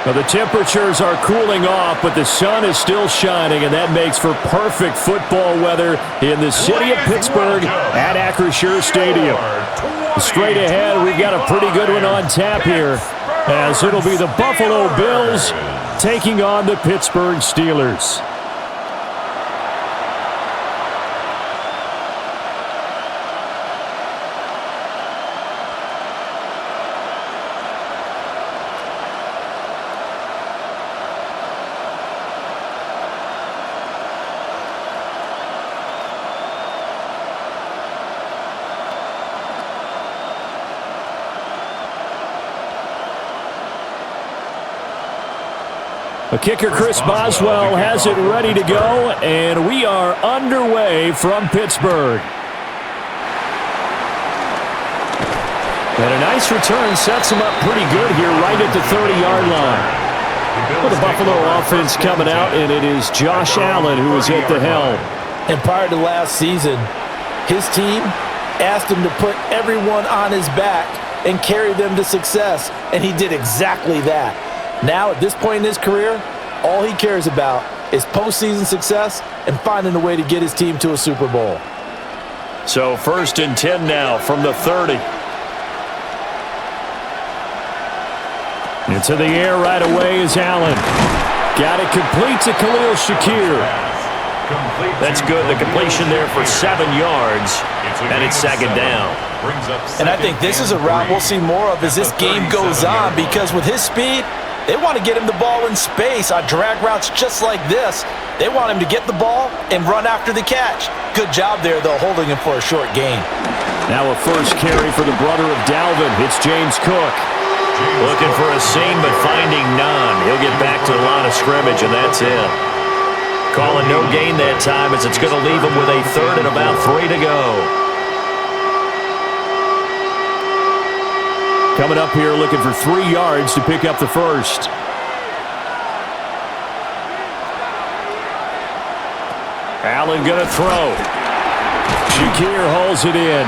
Well, the temperatures are cooling off, but the sun is still shining, and that makes for perfect football weather in the city of Pittsburgh at Acrisure Stadium. Straight ahead, we've got a pretty good one on tap here, as it'll be the Buffalo Bills taking on the Pittsburgh Steelers. The kicker, Chris Boswell, has it ready to go, and we are underway from Pittsburgh. And a nice return sets him up pretty good here right at the 30-yard line. Well, the Buffalo offense coming out, and it is Josh Allen who is at the helm. And prior to last season, his team asked him to put everyone on his back and carry them to success, and he did exactly that. Now, at this point in his career, all he cares about is postseason success and finding a way to get his team to a Super Bowl. So 1st and 10 now from the 30. Into the air right away is Allen. Got it complete to Khalil Shakir. That's good. The completion there for 7 yards, and it's 2nd down. And I think this is a route we'll see more of as this game goes on, because with his speed, they want to get him the ball in space on drag routes just like this. They want him to get the ball and run after the catch. Good job there, though, holding him for a short gain. Now a first carry for the brother of Dalvin. It's James Cook. Looking for a seam, but finding none. He'll get back to the line of scrimmage, and that's it. Calling no gain that time, as it's going to leave him with a 3rd and about 3 to go. Coming up here looking for 3 yards to pick up the first. Allen going to throw. Shakir holds it in.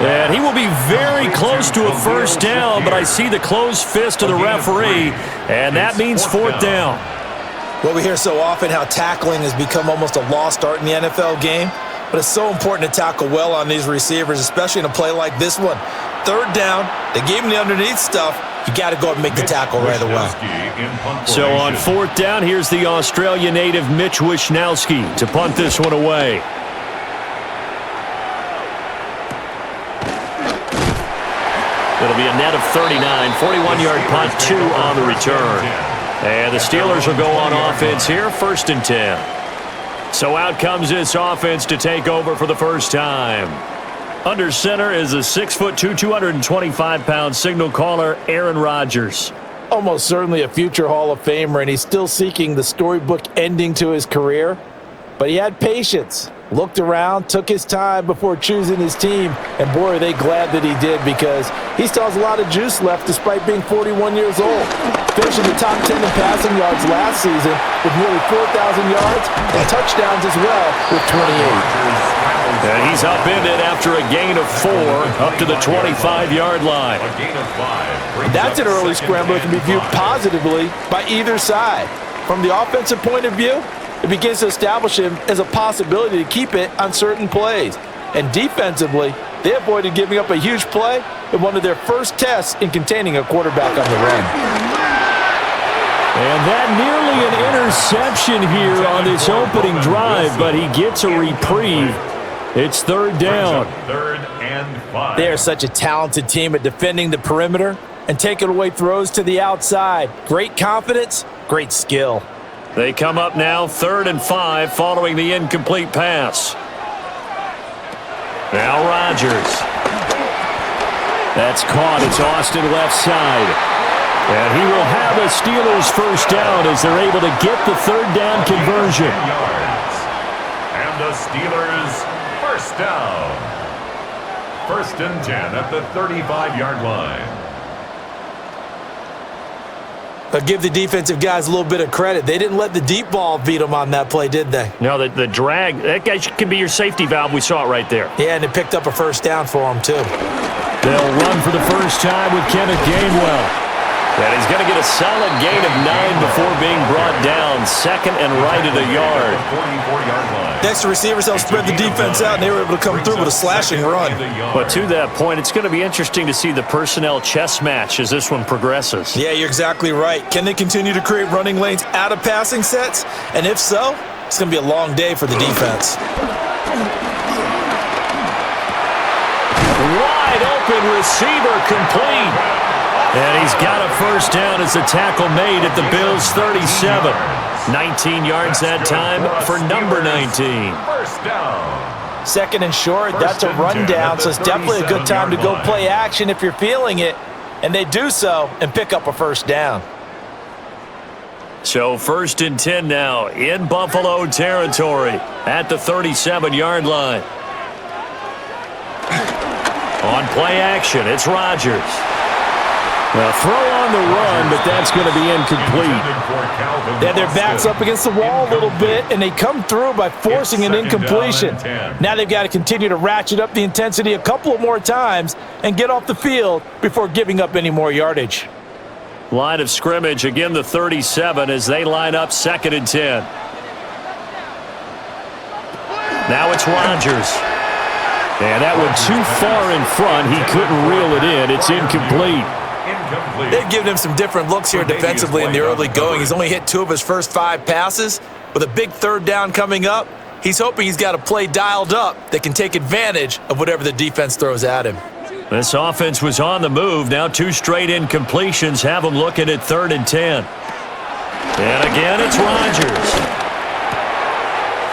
And he will be very close to a first down, but I see the closed fist of the referee, and that means 4th down. Well, we hear so often how tackling has become almost a lost art in the NFL game, but it's so important to tackle well on these receivers, especially in a play like this one. 3rd down, they gave him the underneath stuff. You got to go and make the tackle right away. So on 4th down, here's the Australia native Mitch Wishnowsky to punt this one away. It'll be a net of 39, 41-yard punt, 2 on the return. And the Steelers will go on offense here, 1st and 10. So out comes this offense to take over for the first time. Under center is a 6'2", 225-pound signal caller, Aaron Rodgers. Almost certainly a future Hall of Famer, and he's still seeking the storybook ending to his career. But he had patience, looked around, took his time before choosing his team, and boy, are they glad that he did, because he still has a lot of juice left despite being 41 years old. Finishing the top 10 in passing yards last season with nearly 4,000 yards and touchdowns as well with 28. And he's upended after a gain of 4 up to the 25-yard line. That's an early scramble that can be viewed positively by either side. From the offensive point of view, it begins to establish him as a possibility to keep it on certain plays. And defensively, they avoided giving up a huge play in one of their first tests in containing a quarterback on the run. And that nearly an interception here on this opening drive, but he gets a reprieve. It's 3rd down. 3rd and 5. They are such a talented team at defending the perimeter and taking away throws to the outside. Great confidence, great skill. They come up now 3rd and 5 following the incomplete pass. Now Rodgers. That's caught. It's Austin left side. And he will have a Steelers first down as they're able to get the 3rd down conversion. And the Steelers first down. 1st and 10 at the 35-yard line. But give the defensive guys a little bit of credit. They didn't let the deep ball beat them on that play, did they? No, the drag, that guy can be your safety valve. We saw it right there. Yeah, and it picked up a first down for them, too. They'll run for the first time with Kenneth Gainwell. And he's going to get a solid gain of 9 before being brought down. Second and right at a yard. The extra receivers helped spread the defense out, and they were able to come through with a slashing run. But to that point, it's going to be interesting to see the personnel chess match as this one progresses. Yeah, you're exactly right. Can they continue to create running lanes out of passing sets? And if so, it's going to be a long day for the defense. Wide open receiver complete. And he's got a first down as the tackle made at the Bills' 37. 19 yards that time for number 19. First down. Second and short, that's a rundown, so it's definitely a good time to go play action if you're feeling it. And they do so and pick up a first down. So first and 10 now in Buffalo territory at the 37-yard line. On play action, it's Rodgers. Well, throw on the run, but that's going to be incomplete. Yeah, their back's up against the wall a little bit, and they come through by forcing an incompletion. Now they've got to continue to ratchet up the intensity a couple of more times and get off the field before giving up any more yardage. Line of scrimmage, again the 37 as they line up second and 10. Now it's Rodgers. And that one too far in front. He couldn't reel it in. It's incomplete. They've given him some different looks here defensively in the early going. He's only hit 2 of his first 5 passes. With a big third down coming up, he's hoping he's got a play dialed up that can take advantage of whatever the defense throws at him. This offense was on the move. Now 2 straight incompletions have them looking at third and 10. And again, it's Rodgers.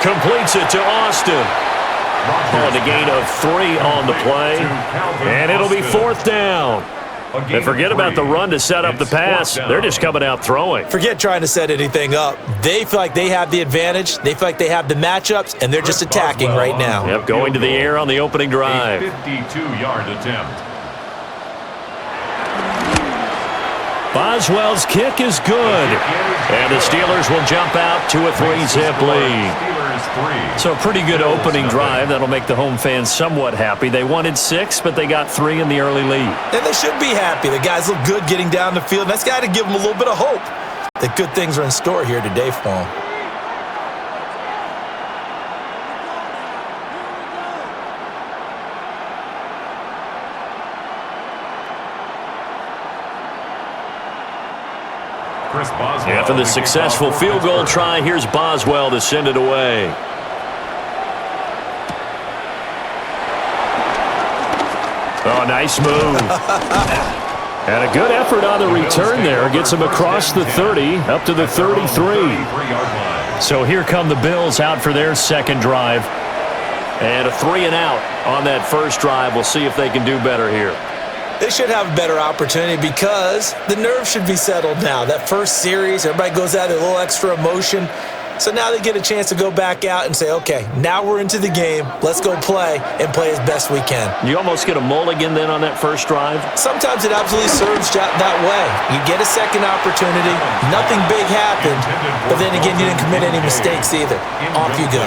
Completes it to Austin. And a gain of 3 on the play. And it'll be fourth down. And forget about the run to set up the pass. They're just coming out throwing. Forget trying to set anything up. They feel like they have the advantage. They feel like they have the matchups, and they're just attacking right now. Yep, going to the air on the opening drive. 52-yard attempt. Boswell's kick is good. And the Steelers will jump out to a 3-zip lead. So a pretty good opening drive. That'll make the home fans somewhat happy. They wanted 6, but they got 3 in the early lead. And they should be happy. The guys look good getting down the field. That's got to give them a little bit of hope that good things are in store here today for them. After the successful field goal try, here's Boswell to send it away. Oh, nice move. And a good effort on the return there. Gets him across the 30, up to the 33. So here come the Bills out for their second drive. And a 3-and-out on that first drive. We'll see if they can do better here. They should have a better opportunity because the nerves should be settled now. That first series, everybody goes out with a little extra emotion. So now they get a chance to go back out and say, okay, now we're into the game. Let's go play and play as best we can. You almost get a mulligan then on that first drive? Sometimes it absolutely serves that way. You get a second opportunity. Nothing big happened. But then again, you didn't commit any mistakes either. Off you go.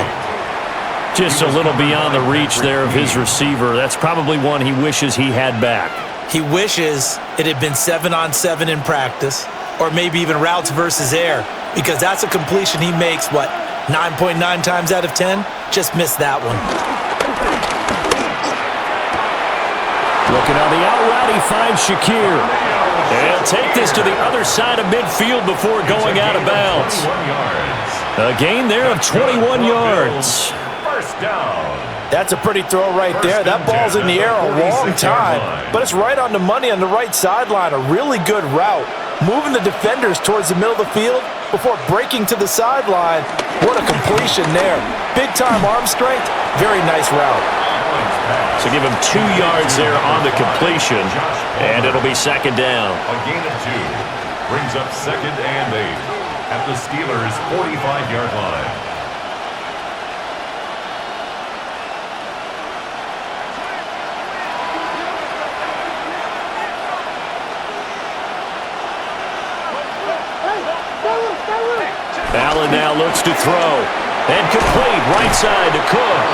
Just a little beyond the reach there of his receiver. That's probably one he wishes he had back. He wishes it had been 7-on-7 in practice, or maybe even routes versus air, because that's a completion he makes, 9.9 times out of 10? Just missed that one. Looking on the out route, he finds Shakir. And take this to the other side of midfield before going out of bounds. A gain there of 21 yards. First down. That's a pretty throw right there. That ball's in the air a long time, but it's right on the money on the right sideline. A really good route. Moving the defenders towards the middle of the field before breaking to the sideline. What a completion there. Big-time arm strength. Very nice route. So give him 2 yards there on the completion, and it'll be second down. A gain of 2 brings up second and 8 at the Steelers' 45-yard line. Allen now looks to throw. And complete, right side to Cook.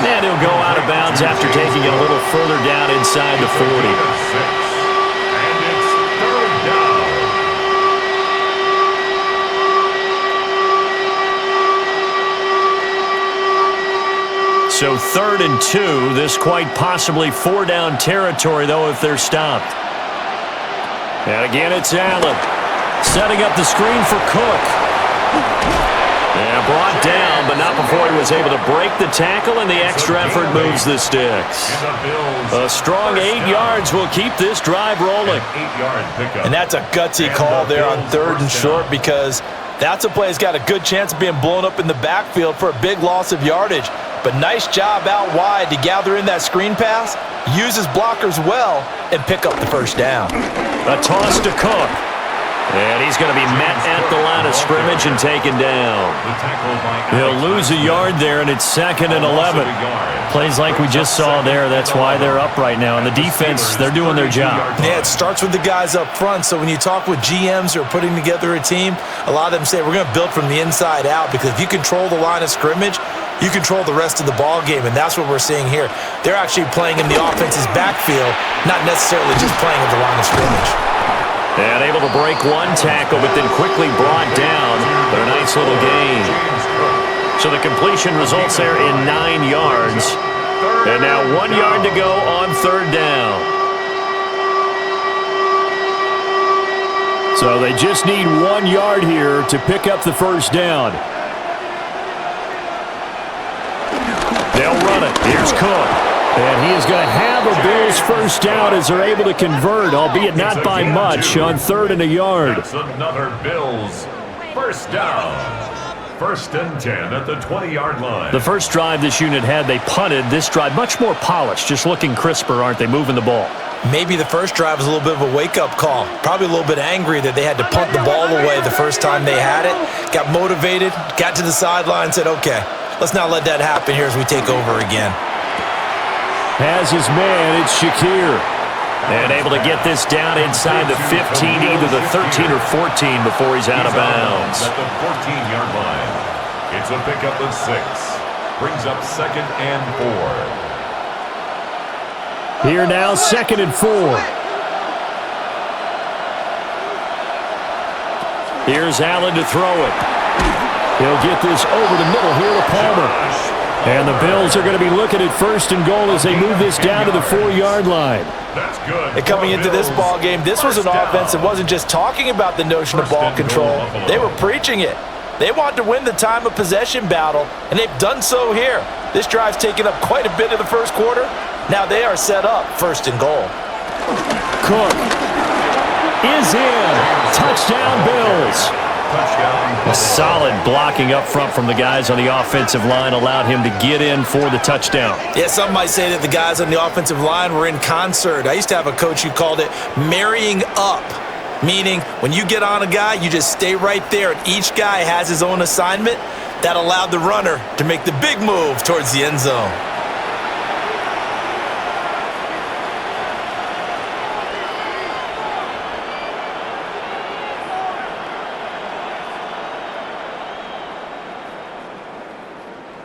And he'll go out of bounds after taking it a little further down inside the 40. And it's third down. So 3rd and 2. This quite possibly 4-down territory, though, if they're stopped. And again, it's Allen. Setting up the screen for Cook. Yeah, brought down, but not before he was able to break the tackle, and the extra effort moves the sticks. A strong 8 yards will keep this drive rolling. And that's a gutsy call there on 3rd and short, because that's a play that's got a good chance of being blown up in the backfield for a big loss of yardage. But nice job out wide to gather in that screen pass, use his blockers well, and pick up the first down. A toss to Cook. And he's going to be met at the line of scrimmage and taken down. He'll lose a yard there, and it's 2nd and 11. Plays like we just saw there. That's why they're up right now. And the defense, they're doing their job. Yeah, it starts with the guys up front. So when you talk with GMs who are putting together a team, a lot of them say we're going to build from the inside out, because if you control the line of scrimmage, you control the rest of the ball game, and that's what we're seeing here. They're actually playing in the offense's backfield, not necessarily just playing at the line of scrimmage. And able to break one tackle, but then quickly brought down. But a nice little gain. So the completion results there in 9 yards. And now 1 yard to go on 3rd down. So they just need 1 yard here to pick up the first down. They'll run it. Here's Cook. And he is going to have a Bills first down as they're able to convert, albeit not by much, on 3rd and a yard. That's another Bills first down. 1st and 10 at the 20-yard line. The first drive this unit had, they punted. This drive, much more polished, just looking crisper, aren't they, moving the ball? Maybe the first drive was a little bit of a wake-up call. Probably a little bit angry that they had to punt the ball away the first time they had it. Got motivated, got to the sideline, said, okay, let's not let that happen here as we take over again. Has his man, it's Shakir. And able to get this down inside the 15, either the 13 or 14 before he's out of bounds. At the 14-yard line. It's a pickup of 6. Brings up 2nd and 4. Here now, 2nd and 4. Here's Allen to throw it. He'll get this over the middle here to Palmer. And the Bills are going to be looking at 1st and goal as they move this down to the 4-yard line. That's good. And coming into this ball game, this was an offense that wasn't just talking about the notion of ball control. They were preaching it. They wanted to win the time of possession battle, and they've done so here. This drive's taken up quite a bit of the first quarter. Now they are set up 1st and goal. Cook is in. Touchdown, Bills. A solid blocking up front from the guys on the offensive line allowed him to get in for the touchdown. Yeah, some might say that the guys on the offensive line were in concert. I used to have a coach who called it marrying up, meaning when you get on a guy, you just stay right there, and each guy has his own assignment. That allowed the runner to make the big move towards the end zone.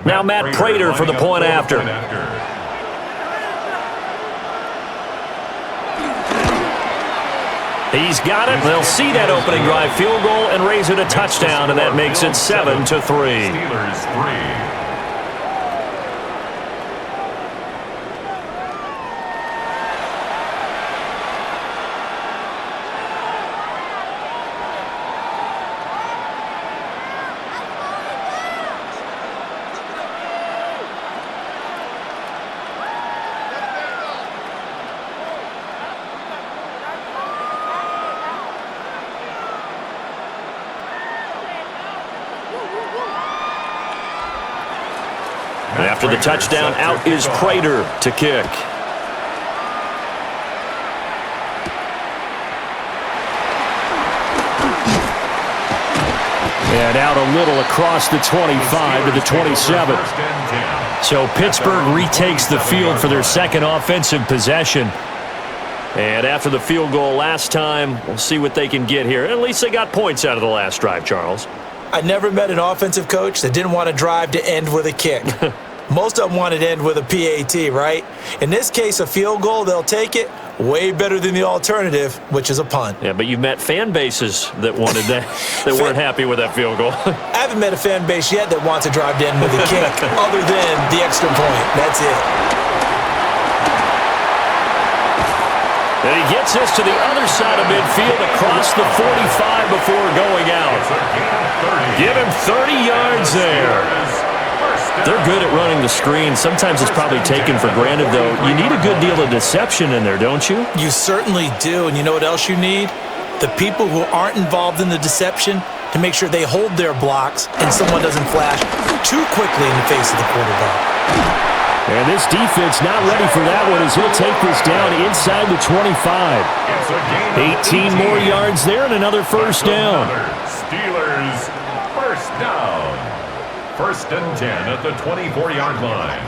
Now Matt Prater for the point after. He's got it. They'll see that opening drive field goal and raise it a touchdown, and that makes it 7-3. Steelers 3. After the touchdown, out is Prater to kick. And out a little across the 25 to the 27. So Pittsburgh retakes the field for their second offensive possession. And after the field goal last time, we'll see what they can get here. At least they got points out of the last drive, Charles. I never met an offensive coach that didn't want to drive to end with a kick. Most of them wanted to end with a PAT, right? In this case, a field goal, they'll take it. Way better than the alternative, which is a punt. Yeah, but you've met fan bases that wanted that, that weren't happy with that field goal. I haven't met a fan base yet that wants to drive in with a kick other than the extra point. That's it. And he gets this to the other side of midfield across the 45 before going out. Give him 30 yards there. They're good at running the screen. Sometimes it's probably taken for granted, though. You need a good deal of deception in there, don't you? You certainly do. And you know what else you need? The people who aren't involved in the deception to make sure they hold their blocks and someone doesn't flash too quickly in the face of the quarterback. And this defense not ready for that one as he'll take this down inside the 25. 18 more yards there and another first down. Steelers first down. First and 10 at the 24-yard line.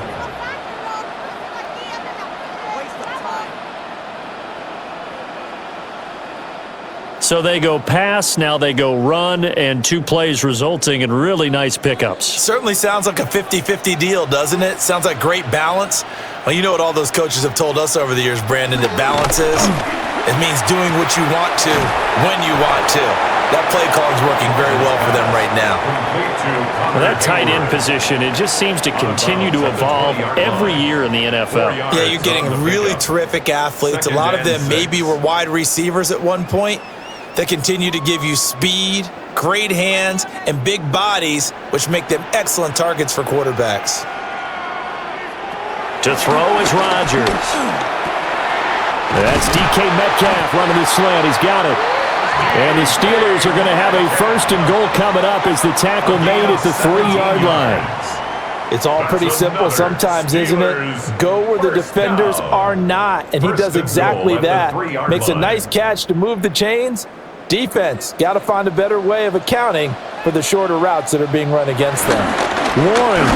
So they go pass, now they go run, and 2 plays resulting in really nice pickups. Certainly sounds like a 50-50 deal, doesn't it? Sounds like great balance. Well, you know what all those coaches have told us over the years, Brandon, that balance is? It means doing what you want to when you want to. That play call is working very well for them right now. Well, that tight end position, it just seems to continue to evolve every year in the NFL. Yeah, you're getting really terrific athletes. A lot of them maybe were wide receivers at one point. They continue to give you speed, great hands, and big bodies, which make them excellent targets for quarterbacks. To throw is Rodgers. That's DK Metcalf running the slant. He's got it. And the Steelers are going to have a first and goal coming up as the tackle made at the 3-yard line. It's all pretty simple sometimes, isn't it? Go where the defenders are not, and he does exactly that. Makes a nice catch to move the chains. Defense, got to find a better way of accounting for the shorter routes that are being run against them. Warren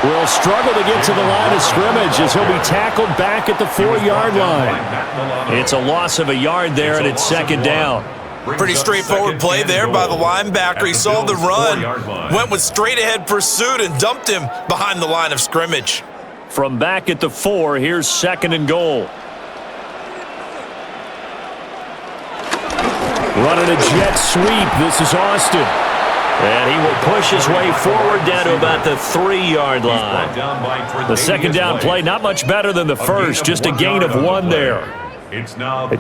will struggle to get to the line of scrimmage as he'll be tackled back at the 4-yard line. It's a loss of a yard there, and it's second down. Pretty straightforward play there by the linebacker. He saw the run, went with straight-ahead pursuit, and dumped him behind the line of scrimmage. From back at the 4, here's second and goal. Running a jet sweep. This is Austin. And he will push his way forward down to about the 3-yard line. The second down play, not much better than the first, just a gain of 1 there.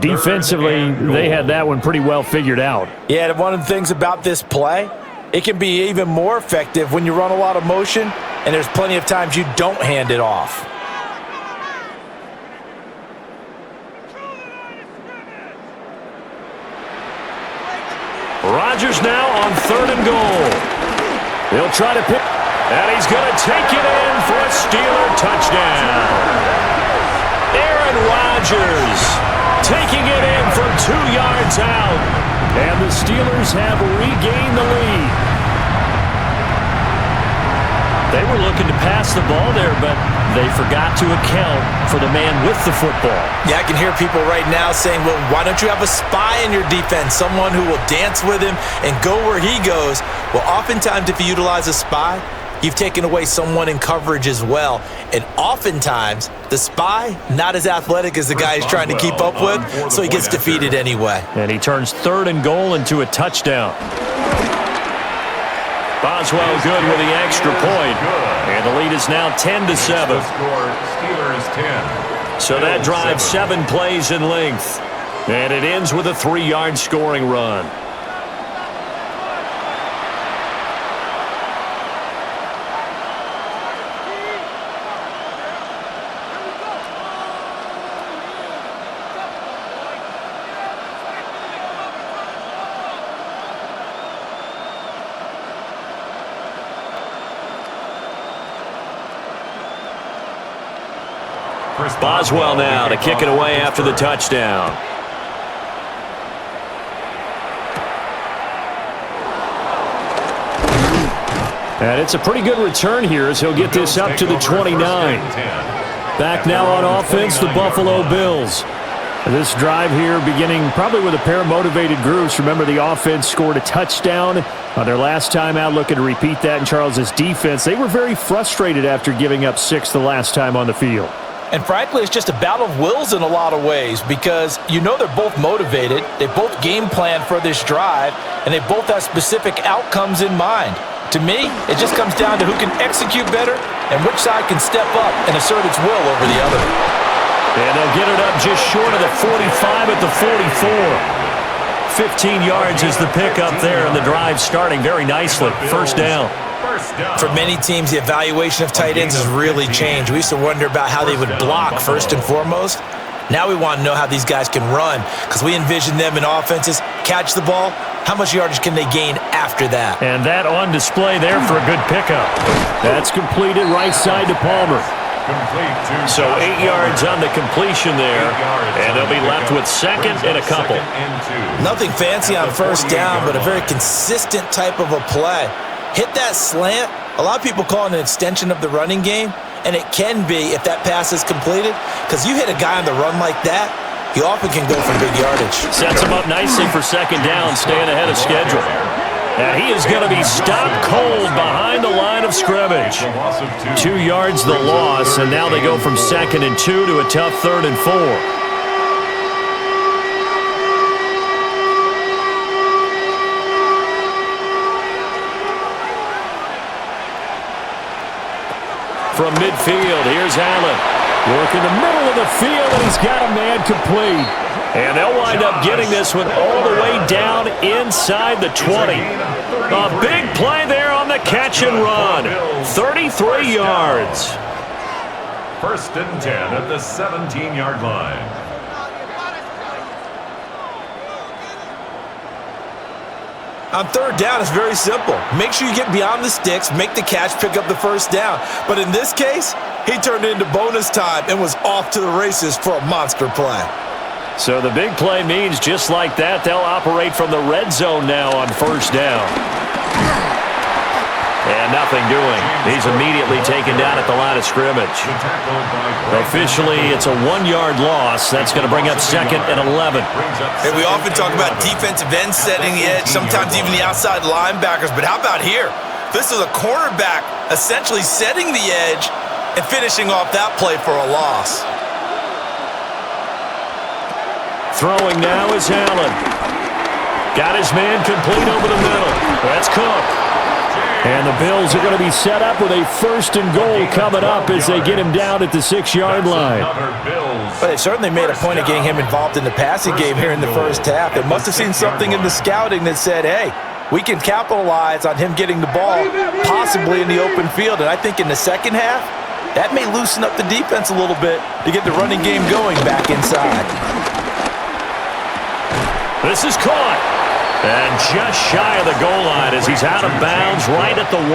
Defensively, they had that one pretty well figured out. Yeah, and one of the things about this play, it can be even more effective when you run a lot of motion, and there's plenty of times you don't hand it off. Rodgers now on third and goal. He'll try to pick. And he's going to take it in for a Steeler touchdown. Aaron Rodgers taking it in from 2 yards out. And the Steelers have regained the lead. They were looking to pass the ball there, but they forgot to account for the man with the football. Yeah, I can hear people right now saying, well, why don't you have a spy in your defense, someone who will dance with him and go where he goes? Well, oftentimes if you utilize a spy, you've taken away someone in coverage as well. And oftentimes, the spy, not as athletic as the guy he's trying to keep up with, so he gets defeated anyway. And he turns third and goal into a touchdown. Boswell good with the extra point. And the lead is now 10-7. Steelers 10. So that drives 7 plays in length. And it ends with a 3-yard scoring run. Boswell now to kick it away after the touchdown. And it's a pretty good return here as he'll get this up to the 29. Back now on offense, the Buffalo Bills. This drive here beginning probably with a pair of motivated groups. Remember, the offense scored a touchdown on their last time out, looking to repeat that in Charles's defense. They were very frustrated after giving up 6 the last time on the field. And frankly, it's just a battle of wills in a lot of ways because you know they're both motivated, they both game plan for this drive, and they both have specific outcomes in mind. To me, it just comes down to who can execute better and which side can step up and assert its will over the other. And they'll get it up just short of the 45 at the 44. 15 yards is the pickup there, and the drive starting very nicely. First down. For many teams, the evaluation of tight ends has really changed. We used to wonder about how they would block first and foremost. Now we want to know how these guys can run because we envision them in offenses, catch the ball, how much yardage can they gain after that? And that on display there for a good pickup. That's completed right side to Palmer. So 8 yards on the completion there, and they'll be left with second and a couple. Nothing fancy on first down, but a very consistent type of a play. Hit that slant. A lot of people call it an extension of the running game, and it can be if that pass is completed, because you hit a guy on the run like that, he often can go for big yardage. Sets him up nicely for second down, staying ahead of schedule. And he is going to be stopped cold behind the line of scrimmage. 2 yards the loss, and now they go from 2nd and 2 to a tough 3rd and 4. From midfield, here's Allen. Working the middle of the field, and he's got a man complete. And they'll wind up getting this one all the way down inside the 20. A big play there on the catch and run. 33 yards. 1st and 10 at the 17-yard line. On 3rd down, it's very simple. Make sure you get beyond the sticks, make the catch, pick up the first down. But in this case, he turned it into bonus time and was off to the races for a monster play. So the big play means just like that, they'll operate from the red zone now on 1st down. And nothing doing. He's immediately taken down at the line of scrimmage. Officially, it's a 1-yard loss. That's going to bring up 2nd and 11. Hey, we often talk about defensive ends setting the edge, sometimes even the outside linebackers. But how about here? This is a cornerback essentially setting the edge and finishing off that play for a loss. Throwing now is Allen. Got his man complete over the middle. That's Cook. And the Bills are going to be set up with a 1st and goal coming up as they get him down at the 6-yard line. But they certainly made a point of getting him involved in the passing game here in the first half. They must have seen something in the scouting that said, hey, we can capitalize on him getting the ball possibly in the open field. And I think in the second half, that may loosen up the defense a little bit to get the running game going back inside. This is caught. And just shy of the goal line as he's out of bounds right at the 1.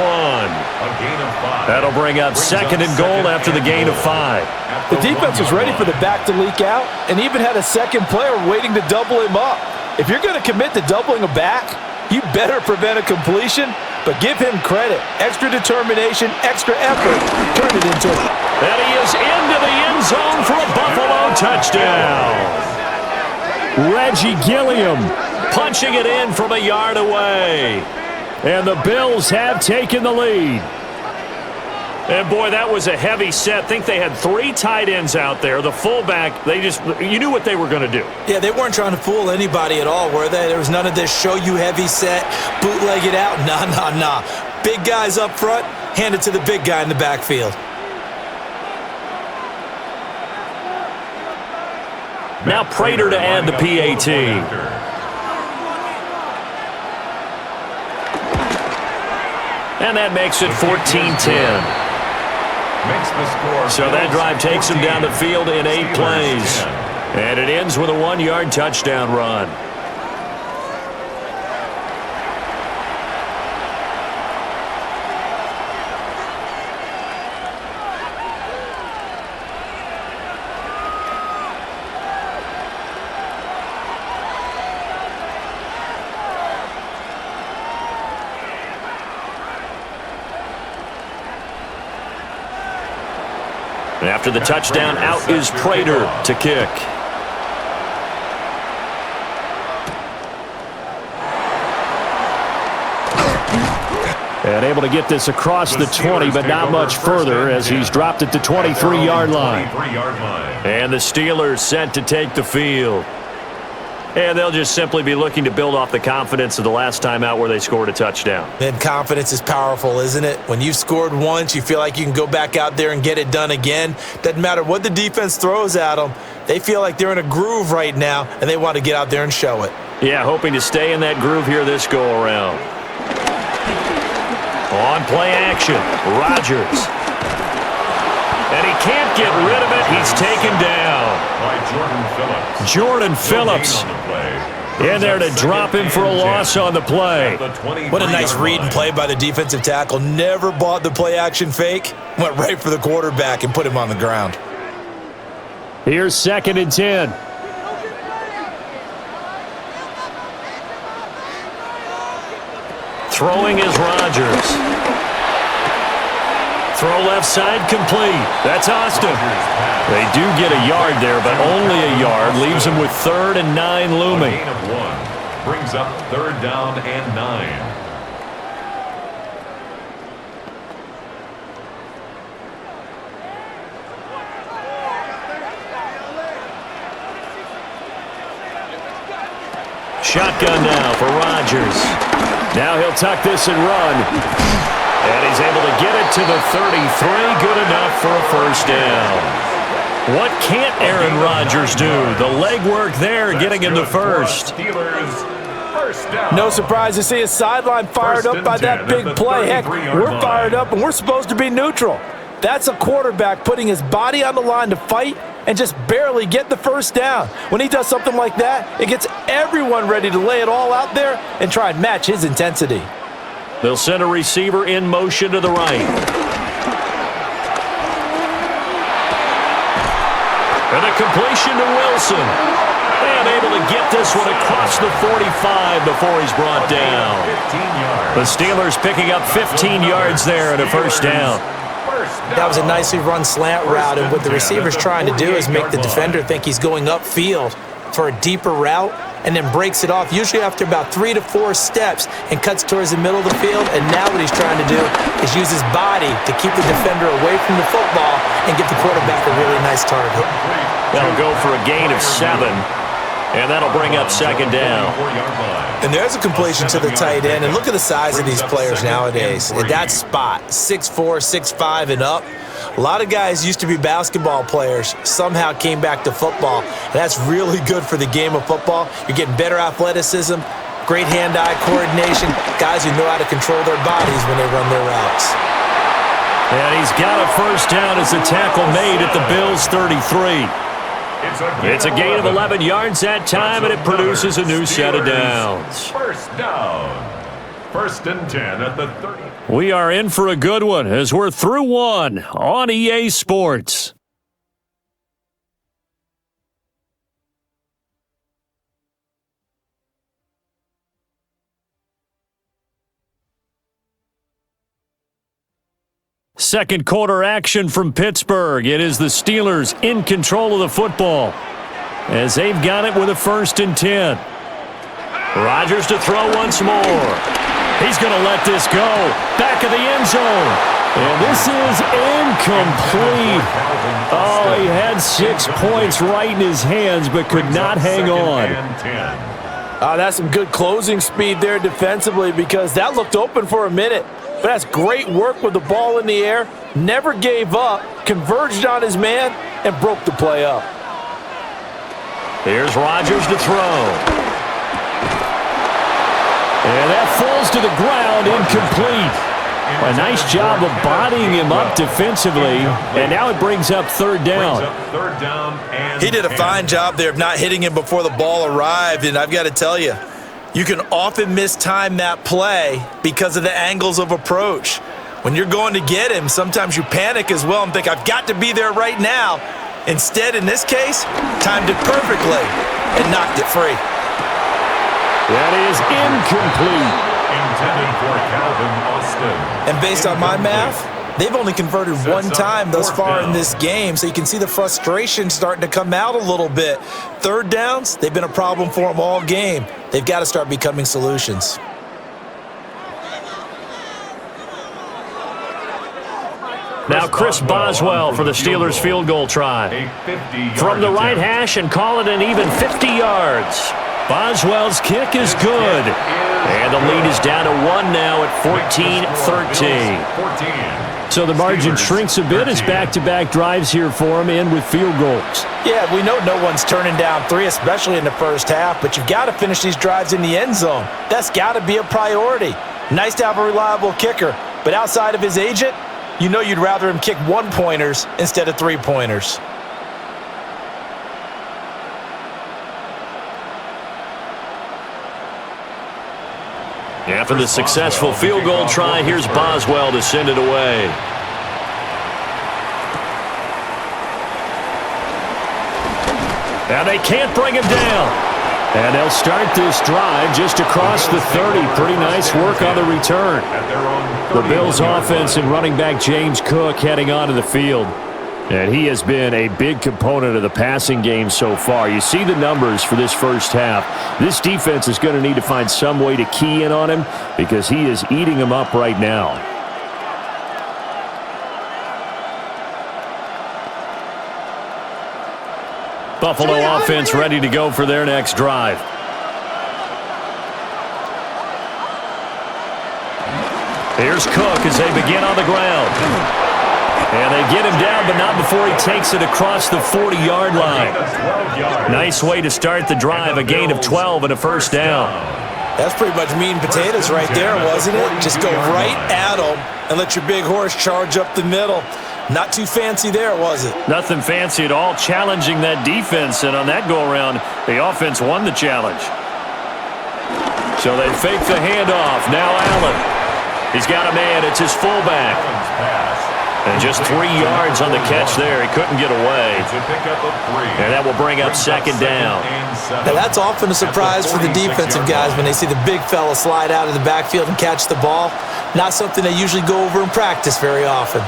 That'll bring up 2nd and goal after the gain of 5. The defense was ready for the back to leak out and even had a second player waiting to double him up. If you're going to commit to doubling a back, you better prevent a completion, but give him credit. Extra determination, extra effort, turn it into it. And he is into the end zone for a Buffalo touchdown. Reggie Gilliam punching it in from a yard away. And the Bills have taken the lead. And boy, that was a heavy set. I think they had 3 tight ends out there. The fullback, you knew what they were going to do. Yeah, they weren't trying to fool anybody at all, were they? There was none of this show you heavy set, bootleg it out. Nah. Big guys up front, hand it to the big guy in the backfield. Now Prater to add the PAT. And that makes it 14-10. So that drive takes him down the field in 8 plays. And it ends with a 1-yard touchdown run. After the touchdown, out is Prater to kick. And able to get this across the 20, but not much further as he's dropped it to 23-yard line. And the Steelers set to take the field. And they'll just simply be looking to build off the confidence of the last time out where they scored a touchdown. And confidence is powerful, isn't it? When you've scored once, you feel like you can go back out there and get it done again. Doesn't matter what the defense throws at them. They feel like they're in a groove right now, and they want to get out there and show it. Yeah, hoping to stay in that groove here this go-around. On play action, Rodgers. And he can't get rid of it. He's taken down. By Jordan Phillips. In there to drop him for a loss on the play. What a nice read and play by the defensive tackle. Never bought the play action fake. Went right for the quarterback and put him on the ground. Here's 2nd and 10. Throwing is Rodgers. Throw left side complete. That's Austin. They do get a yard there, but only a yard. Leaves them with 3rd and 9 looming. A gain of 1. Brings up 3rd down and 9. Shotgun now for Rodgers. Now he'll tuck this and run. And he's able to get it to the 33. Good enough for a first down. What can't Aaron Rodgers do? The legwork there getting him the first. No surprise to see his sideline fired up by that big play. Heck, we're fired up and we're supposed to be neutral. That's a quarterback putting his body on the line to fight and just barely get the first down. When he does something like that, it gets everyone ready to lay it all out there and try and match his intensity. They'll send a receiver in motion to the right. And a completion to Wilson. And able to get this one across the 45 before he's brought down. The Steelers picking up 15 yards there and a first down. That was a nicely run slant route, and what the receiver's trying to do is make the defender think he's going upfield for a deeper route and then breaks it off, usually after about 3 to 4 steps, and cuts towards the middle of the field. And now what he's trying to do is use his body to keep the defender away from the football and give the quarterback a really nice target. That'll go for a gain of 7, and that'll bring up 2nd down. And there's a completion to the tight end, and look at the size of these players nowadays. At that spot, 6'4", 6'5", and up. A lot of guys used to be basketball players, somehow came back to football, and that's really good for the game of football. You're getting better athleticism, great hand-eye coordination, guys who know how to control their bodies when they run their routes. And he's got a first down as the tackle made at the Bills' 33. It's a gain of 11 yards that time, and it produces a new set of downs. First down. 1st and 10 at the 30. We are in for a good one as we're through one on EA Sports. Second quarter action from Pittsburgh. It is the Steelers in control of the football as they've got it with a 1st and 10. Rodgers to throw once more. He's going to let this go. Back of the end zone. And this is incomplete. Oh, he had 6 points right in his hands but could not hang on. That's some good closing speed there defensively, because that looked open for a minute. But that's great work with the ball in the air. Never gave up, converged on his man, and broke the play up. Here's Rodgers to throw. And that falls to the ground, incomplete. A nice job of bodying him up defensively, and now it brings up 3rd down. He did a fine job there of not hitting him before the ball arrived, and I've got to tell you, you can often mistime that play because of the angles of approach. When you're going to get him, sometimes you panic as well and think, I've got to be there right now. Instead, in this case, timed it perfectly and knocked it free. That is incomplete. Intended for Calvin Austin. And based on my math, they've only converted one time thus far in this game, so you can see the frustration starting to come out a little bit. 3rd downs, they've been a problem for them all game. They've got to start becoming solutions. Now Chris Boswell for the Steelers field goal try. From the right hash and call it an even 50 yards. Boswell's kick is good. And the lead is down to 1 now at 14-13. So the margin shrinks a bit as back-to-back drives here for him, and with field goals. Yeah, we know no one's turning down 3, especially in the first half, but you've got to finish these drives in the end zone. That's got to be a priority. Nice to have a reliable kicker, but outside of his agent, you know you'd rather him kick 1-pointers instead of 3-pointers. After the successful field goal try, here's Boswell to send it away. Now they can't bring him down. And they'll start this drive just across the 30. Pretty nice work on the return. The Bills offense and running back James Cook heading onto the field. And he has been a big component of the passing game so far. You see the numbers for this first half. This defense is going to need to find some way to key in on him because he is eating them up right now. Buffalo offense ready to go for their next drive. Here's Cook as they begin on the ground. And they get him down, but not before he takes it across the 40-yard line. Nice way to start the drive, a gain of 12 and a first down. That's pretty much meat and potatoes right there, wasn't it? Just go right at him and let your big horse charge up the middle. Not too fancy there, was it? Nothing fancy at all, challenging that defense, and on that go-around, the offense won the challenge. So they fake the handoff. Now Allen. He's got a man. It's his fullback. And just 3 yards on the catch there. He couldn't get away. And that will bring up second down. Now that's often a surprise for the defensive guys when they see the big fella slide out of the backfield and catch the ball. Not something they usually go over in practice very often.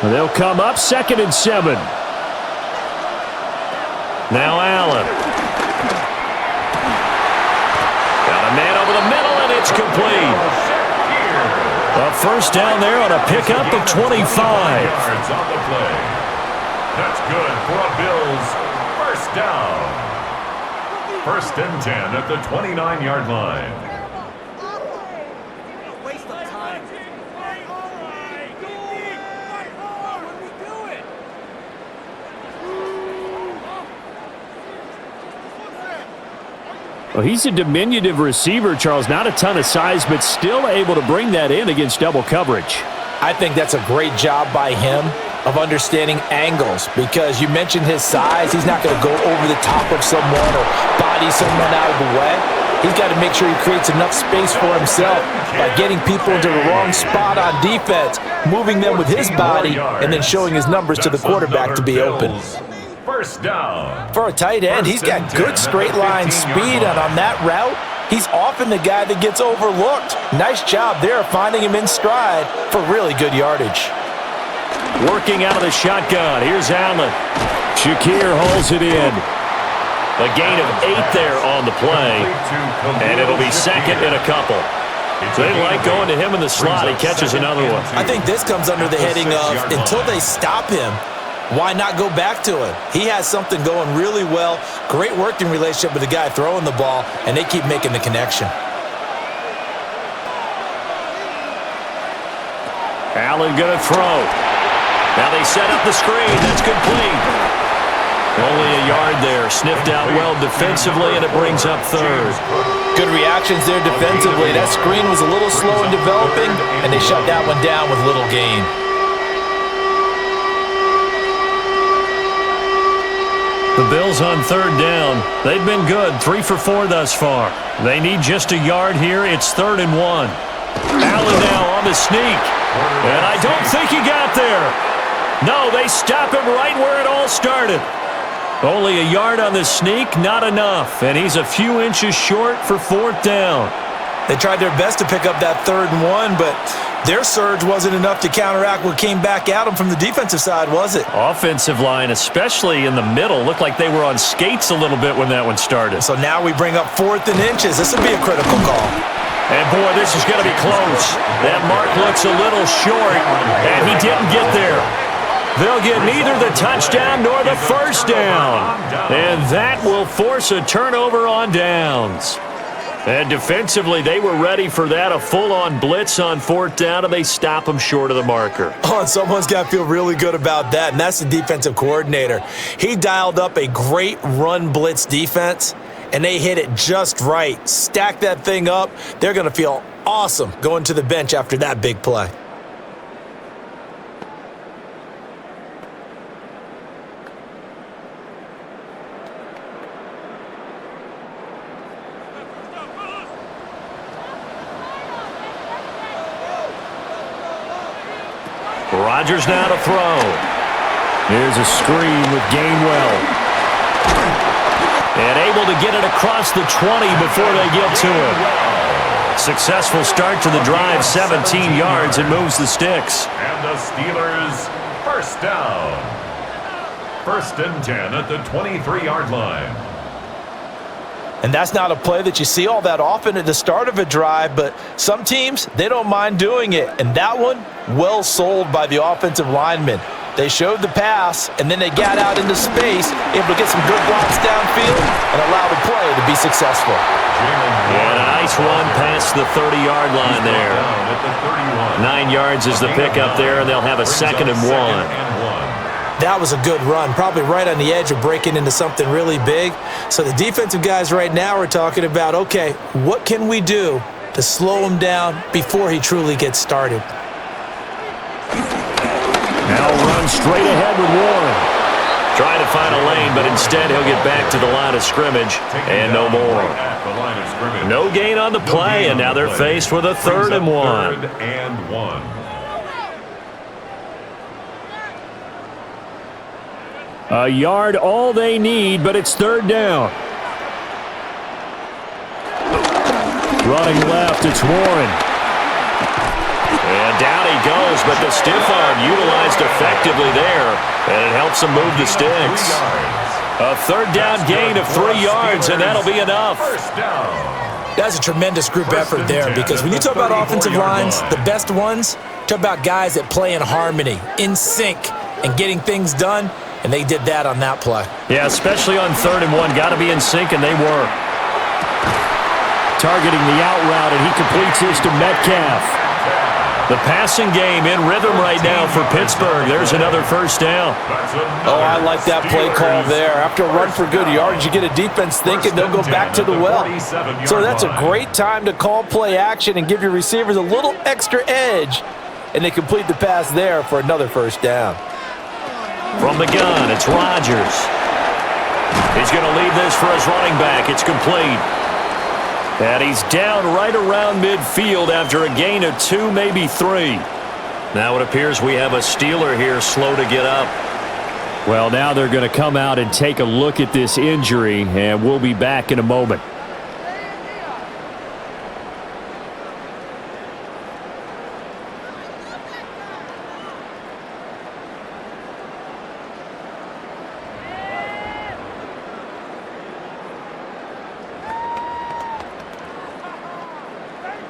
They'll come up 2nd and 7. Now Allen. Got a man over the middle, and it's complete. A first down there on a pickup of 25. Yards on the play. That's good for a Bills first down. 1st and 10 at the 29-yard line. Well, he's a diminutive receiver, Charles. Not a ton of size, but still able to bring that in against double coverage. I think that's a great job by him of understanding angles because you mentioned his size. He's not going to go over the top of someone or body someone out of the way. He's got to make sure he creates enough space for himself by getting people into the wrong spot on defense, moving them with his body, and then showing his numbers to the quarterback to be open. First down. For a tight end, he's got good straight line speed, and on that route, he's often the guy that gets overlooked. Nice job there finding him in stride for really good yardage. Working out of the shotgun. Here's Allen. Shakir holds it in. A gain of 8 there on the play, and it'll be 2nd and a couple. They like going to him in the slot. He catches another one. I think this comes under the heading of until they stop him, why not go back to him? He has something going really well. Great working relationship with the guy throwing the ball, and they keep making the connection. Allen going to throw. Now they set up the screen. That's complete. Only a yard there. Sniffed out well defensively, and it brings up 3rd. Good reactions there defensively. That screen was a little slow in developing, and they shut that one down with little gain. The Bills on 3rd down. They've been good, 3 for 4 thus far. They need just a yard here. It's 3rd and 1. Allen now on the sneak. And I don't think he got there. No, they stop him right where it all started. Only a yard on the sneak, not enough. And he's a few inches short for 4th down. They tried their best to pick up that 3rd and 1, but their surge wasn't enough to counteract what came back at them from the defensive side, was it? Offensive line, especially in the middle, looked like they were on skates a little bit when that one started. So now we bring up 4th and inches. This will be a critical call. And boy, this is going to be close. That mark looks a little short, and he didn't get there. They'll get neither the touchdown nor the first down. And that will force a turnover on downs. And defensively, they were ready for that, a full-on blitz on fourth down, and they stop them short of the marker. Oh, and someone's got to feel really good about that, and that's the defensive coordinator. He dialed up a great run blitz defense, and they hit it just right. Stack that thing up. They're going to feel awesome going to the bench after that big play. Rodgers now to throw. Here's a screen with Gainwell. And able to get it across the 20 before they get to him. Successful start to the drive, 17 yards, and moves the sticks. And the Steelers, first down. 1st and 10 at the 23-yard line. And that's not a play that you see all that often at the start of a drive, but some teams, they don't mind doing it. And that one, well sold by the offensive lineman. They showed the pass, and then they got out into space, able to get some good blocks downfield and allow the play to be successful. And a nice run past the 30-yard line there. 9 yards is the pickup there, and they'll have a 2nd and 1. That was a good run, probably right on the edge of breaking into something really big. So the defensive guys right now are talking about, okay, what can we do to slow him down before he truly gets started? Now run straight ahead with Warren. Trying to find a lane, but instead he'll get back to the line of scrimmage, and no more. No gain on the play, and now they're faced with a 3rd and 1. A yard all they need, but it's 3rd down. Running left, it's Warren. And down he goes, but the stiff arm utilized effectively there, and it helps him move the sticks. A 3rd down gain of 3 yards, and that'll be enough. That's a tremendous group effort there, because when you talk about offensive lines, the best ones, talk about guys that play in harmony, in sync, and getting things done. And they did that on that play. Yeah, especially on 3rd and 1. Got to be in sync, and they were. Targeting the out route, and he completes this to Metcalf. The passing game in rhythm right now for Pittsburgh. There's another 1st down. Oh, I like that play call there. After a run for good yards, you get a defense thinking they'll go back to the well. So that's a great time to call play action and give your receivers a little extra edge. And they complete the pass there for another 1st down. From the gun, it's Rodgers. He's going to leave this for his running back. It's complete. And he's down right around midfield after a gain of 2, maybe 3. Now it appears we have a Steeler here slow to get up. Well, now they're going to come out and take a look at this injury, and we'll be back in a moment.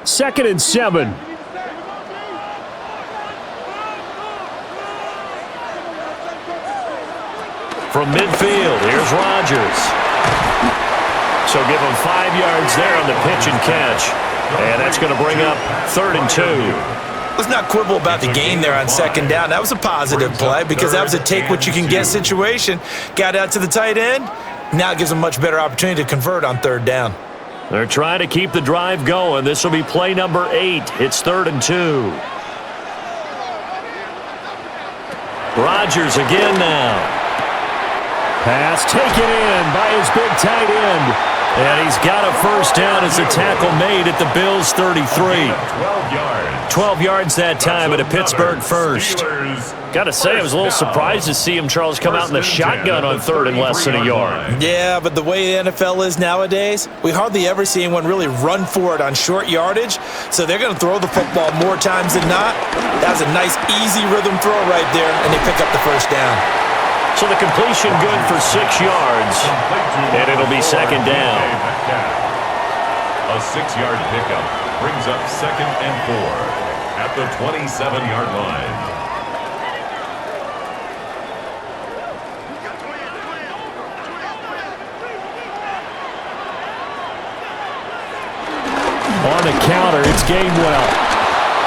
Second and 7. From midfield, here's Rodgers. So give him 5 yards there on the pitch and catch. And that's going to bring up 3rd and 2. Let's not quibble about the gain there on 2nd down. That was a positive play because that was a take-what-you-can-get situation. Got out to the tight end. Now it gives them a much better opportunity to convert on 3rd down. They're trying to keep the drive going. This will be play number 8. It's 3rd and 2. Rodgers again now. Pass taken in by his big tight end. And he's got a 1st down as a tackle made at the Bills' 33. 12 yards that time at a Pittsburgh 1st. Got to say, I was a little surprised to see him, Charles, come out in the shotgun on 3rd and less than a yard. Yeah, but the way the NFL is nowadays, we hardly ever see anyone really run for it on short yardage. So they're going to throw the football more times than not. That was a nice, easy rhythm throw right there, and they pick up the 1st down. So the completion good for 6 yards, and it'll be 2nd down. A 6-yard pickup. brings up 2nd and 4 at the 27-yard line. On the counter, it's Gainwell.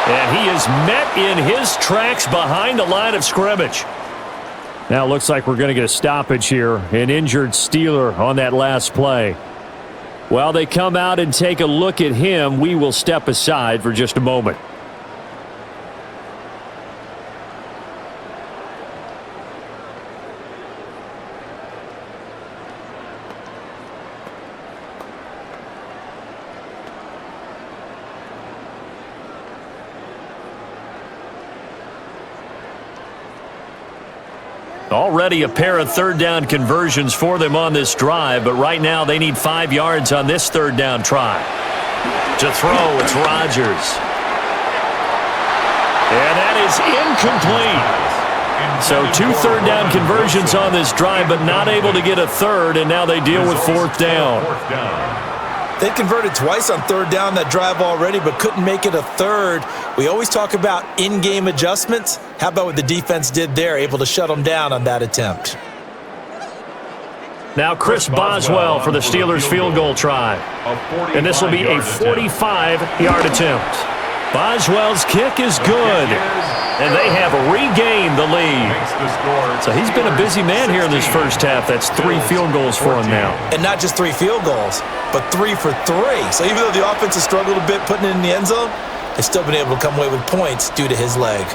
And he is met in his tracks behind the line of scrimmage. Now it looks like we're going to get a stoppage here. An injured Steeler on that last play. While they come out and take a look at him, we will step aside for just a moment. Already a pair of third down conversions for them on this drive, but right now they need 5 yards on this third down try. To throw, it's Rodgers. And that is incomplete. So 2 third down conversions on this drive, but not able to get a third, and now they deal with 4th down. They converted twice on third down that drive already, but couldn't make it a third. We always talk about in-game adjustments. How about what the defense did there, able to shut them down on that attempt? Now Chris Boswell for the Steelers field goal try. And this will be a 45-yard attempt. Boswell's kick is good. And they have regained the lead. So he's been a busy man here in this first half. That's 3 field goals for him now. And not just 3 field goals, but 3 for 3. So even though the offense has struggled a bit putting it in the end zone, they've still been able to come away with points due to his leg.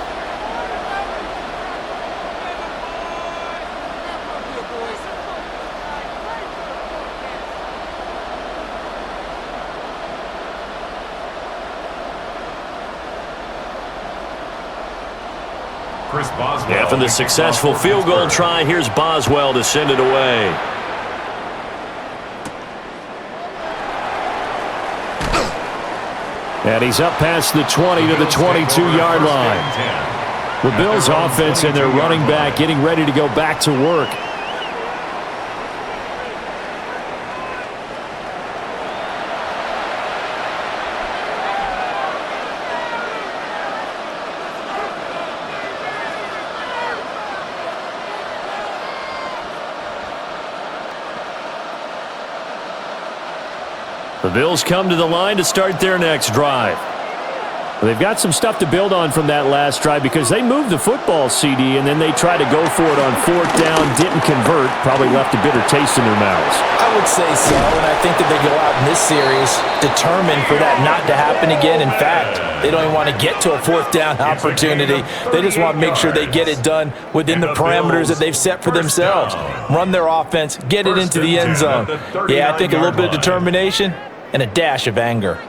After the successful field goal try, here's Boswell to send it away. And he's up past the 20 to the 22-yard line. The Bills offense and their running back getting ready to go back to work. The Bills come to the line to start their next drive. They've got some stuff to build on from that last drive because they moved the football, CD, and then they tried to go for it on 4th down, didn't convert, probably left a bitter taste in their mouths. I would say so, and I think that they go out in this series determined for that not to happen again. In fact, they don't even want to get to a 4th down opportunity. They just want to make sure they get it done within the parameters that they've set for themselves. Run their offense, get it into the end zone. Yeah, I think a little bit of determination and a dash of anger.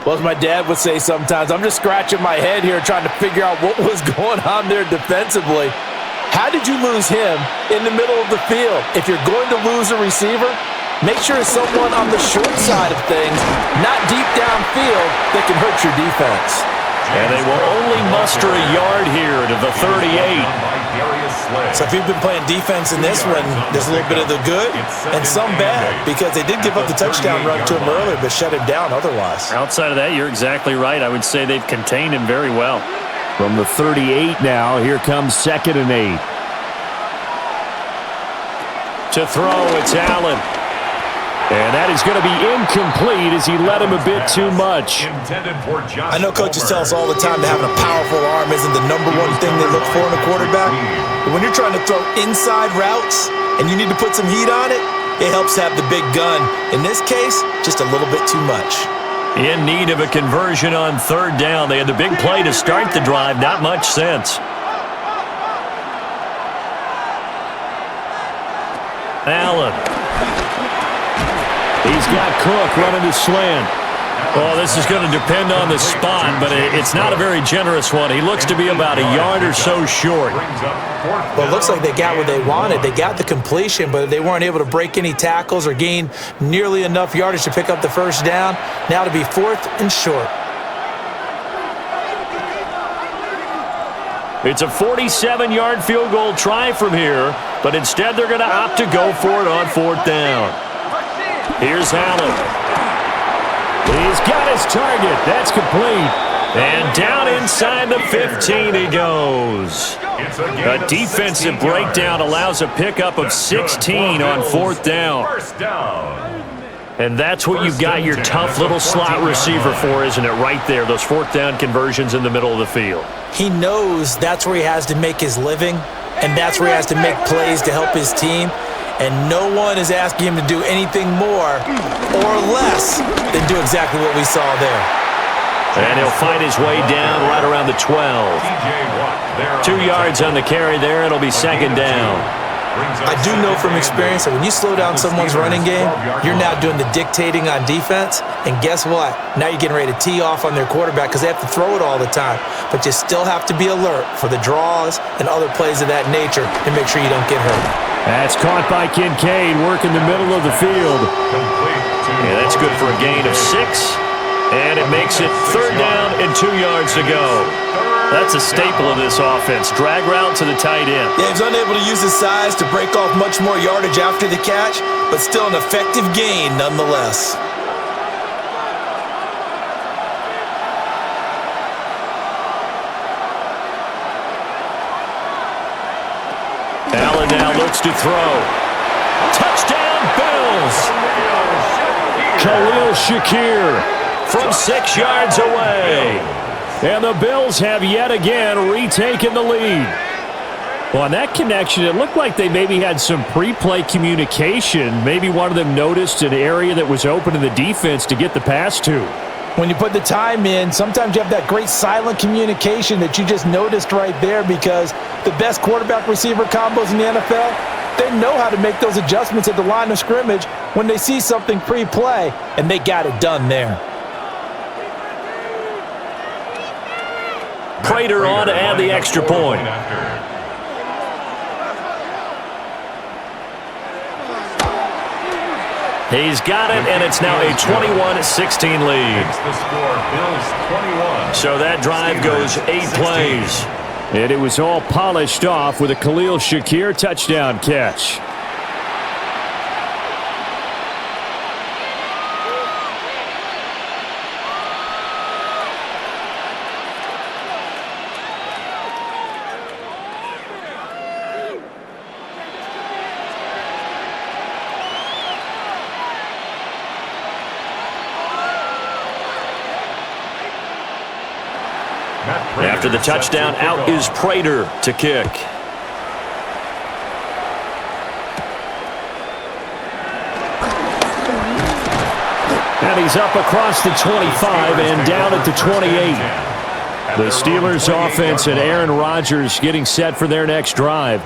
Well, as my dad would say sometimes, I'm just scratching my head here trying to figure out what was going on there defensively. How did you lose him in the middle of the field? If you're going to lose a receiver, make sure it's someone on the short side of things, not deep downfield, that can hurt your defense. And they will only muster a yard here to the 38. So if you've been playing defense in this one, there's a little bit of the good and some bad, because they did give up the touchdown run to him earlier, but shut him down otherwise. Outside of that, you're exactly right. I would say they've contained him very well. From the 38 now, here comes 2nd and 8. To throw, it's Allen. And that is going to be incomplete as he led him a bit too much. I know coaches tell us all the time that having a powerful arm isn't the #1 thing they look for in a quarterback. But when you're trying to throw inside routes and you need to put some heat on it, it helps to have the big gun. In this case, just a little bit too much. In need of a conversion on 3rd down. They had the big play to start the drive. Not much sense. Allen. He's got Cook running the slant. Well, this is going to depend on the spot, but it's not a very generous one. He looks to be about a yard or so short. Well, it looks like they got what they wanted. They got the completion, but they weren't able to break any tackles or gain nearly enough yardage to pick up the 1st down. Now to be 4th and short. It's a 47-yard field goal try from here, but instead they're going to opt to go for it on 4th down. Here's Allen. his target. That's complete. And down inside the 15 he goes. A defensive breakdown allows a pickup of 16 on 4th down. And that's what you've got your tough little slot receiver for, isn't it? Right there, those 4th down conversions in the middle of the field. He knows that's where he has to make his living, and that's where he has to make plays to help his team. And no one is asking him to do anything more or less than do exactly what we saw there. And he'll fight his way down right around the 12. 2 yards on the carry there. It'll be 2nd down. I do know from experience that when you slow down someone's running game, you're now doing the dictating on defense. And guess what? Now you're getting ready to tee off on their quarterback because they have to throw it all the time. But you still have to be alert for the draws and other plays of that nature to make sure you don't get hurt. That's caught by Kincaid, working the middle of the field. Yeah, that's good for a gain of 6. And it makes it 3rd down and 2 yards to go. That's a staple of this offense. Drag route to the tight end. Yeah, he's unable to use his size to break off much more yardage after the catch, but still an effective gain nonetheless. Allen now looks to throw. Touchdown, Bills! Khalil Shakir from 6 yards away. And the Bills have yet again retaken the lead. Well, on that connection, it looked like they maybe had some pre-play communication. Maybe one of them noticed an area that was open in the defense to get the pass to. When you put the time in, sometimes you have that great silent communication that you just noticed right there, because the best quarterback-receiver combos in the NFL, they know how to make those adjustments at the line of scrimmage when they see something pre-play, and they got it done there. Prater on to add the extra point. He's got it, and it's now a 21-16 lead. So that drive goes 8 plays. And it was all polished off with a Khalil Shakir touchdown catch. After the touchdown, out is Prater to kick. And he's up across the 25 and down at the 28. The Steelers offense and Aaron Rodgers getting set for their next drive.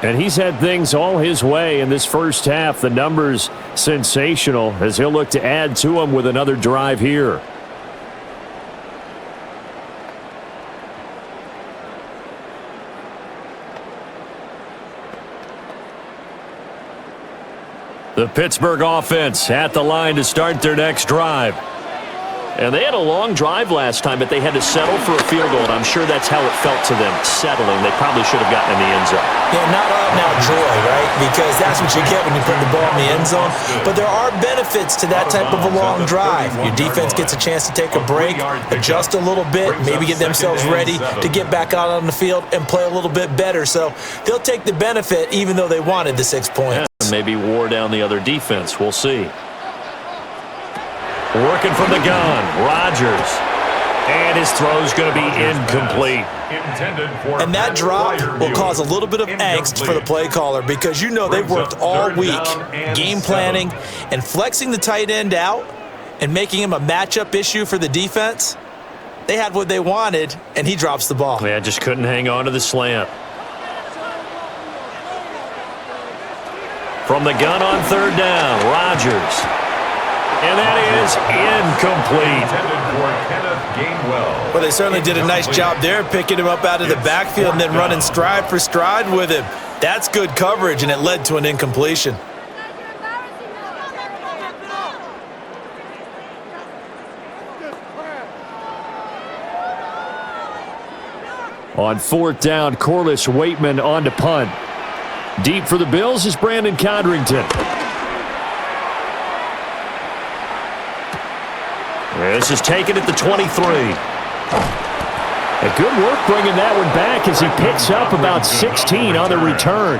And he's had things all his way in this first half. The numbers sensational as he'll look to add to them with another drive here. The Pittsburgh offense at the line to start their next drive. And they had a long drive last time, but they had to settle for a field goal, and I'm sure that's how it felt to them, settling. They probably should have gotten in the end zone. Yeah, not out now joy, right? Because that's what you get when you put the ball in the end zone. But there are benefits to that type of a long drive. Your defense gets a chance to take a break, adjust a little bit, maybe get themselves ready to get back out on the field and play a little bit better. So they'll take the benefit even though they wanted the 6 points. Yeah, maybe wore down the other defense. We'll see. Working from the gun, Rodgers. And his throw's going to be incomplete. And that drop will cause a little bit of angst for the play caller, because you know they've worked all week game planning and flexing the tight end out and making him a matchup issue for the defense. They had what they wanted, and he drops the ball. Yeah, just couldn't hang on to the slant. From the gun on 3rd down, Rodgers. And that is incomplete. Well, they certainly did a nice job there, picking him up out of the backfield and then running stride for stride with him. That's good coverage, and it led to an incompletion. On 4th down, Corliss Waitman on to punt. Deep for the Bills is Brandon Codrington. This is taken at the 23. Good work bringing that one back as he picks up about 16 on the return.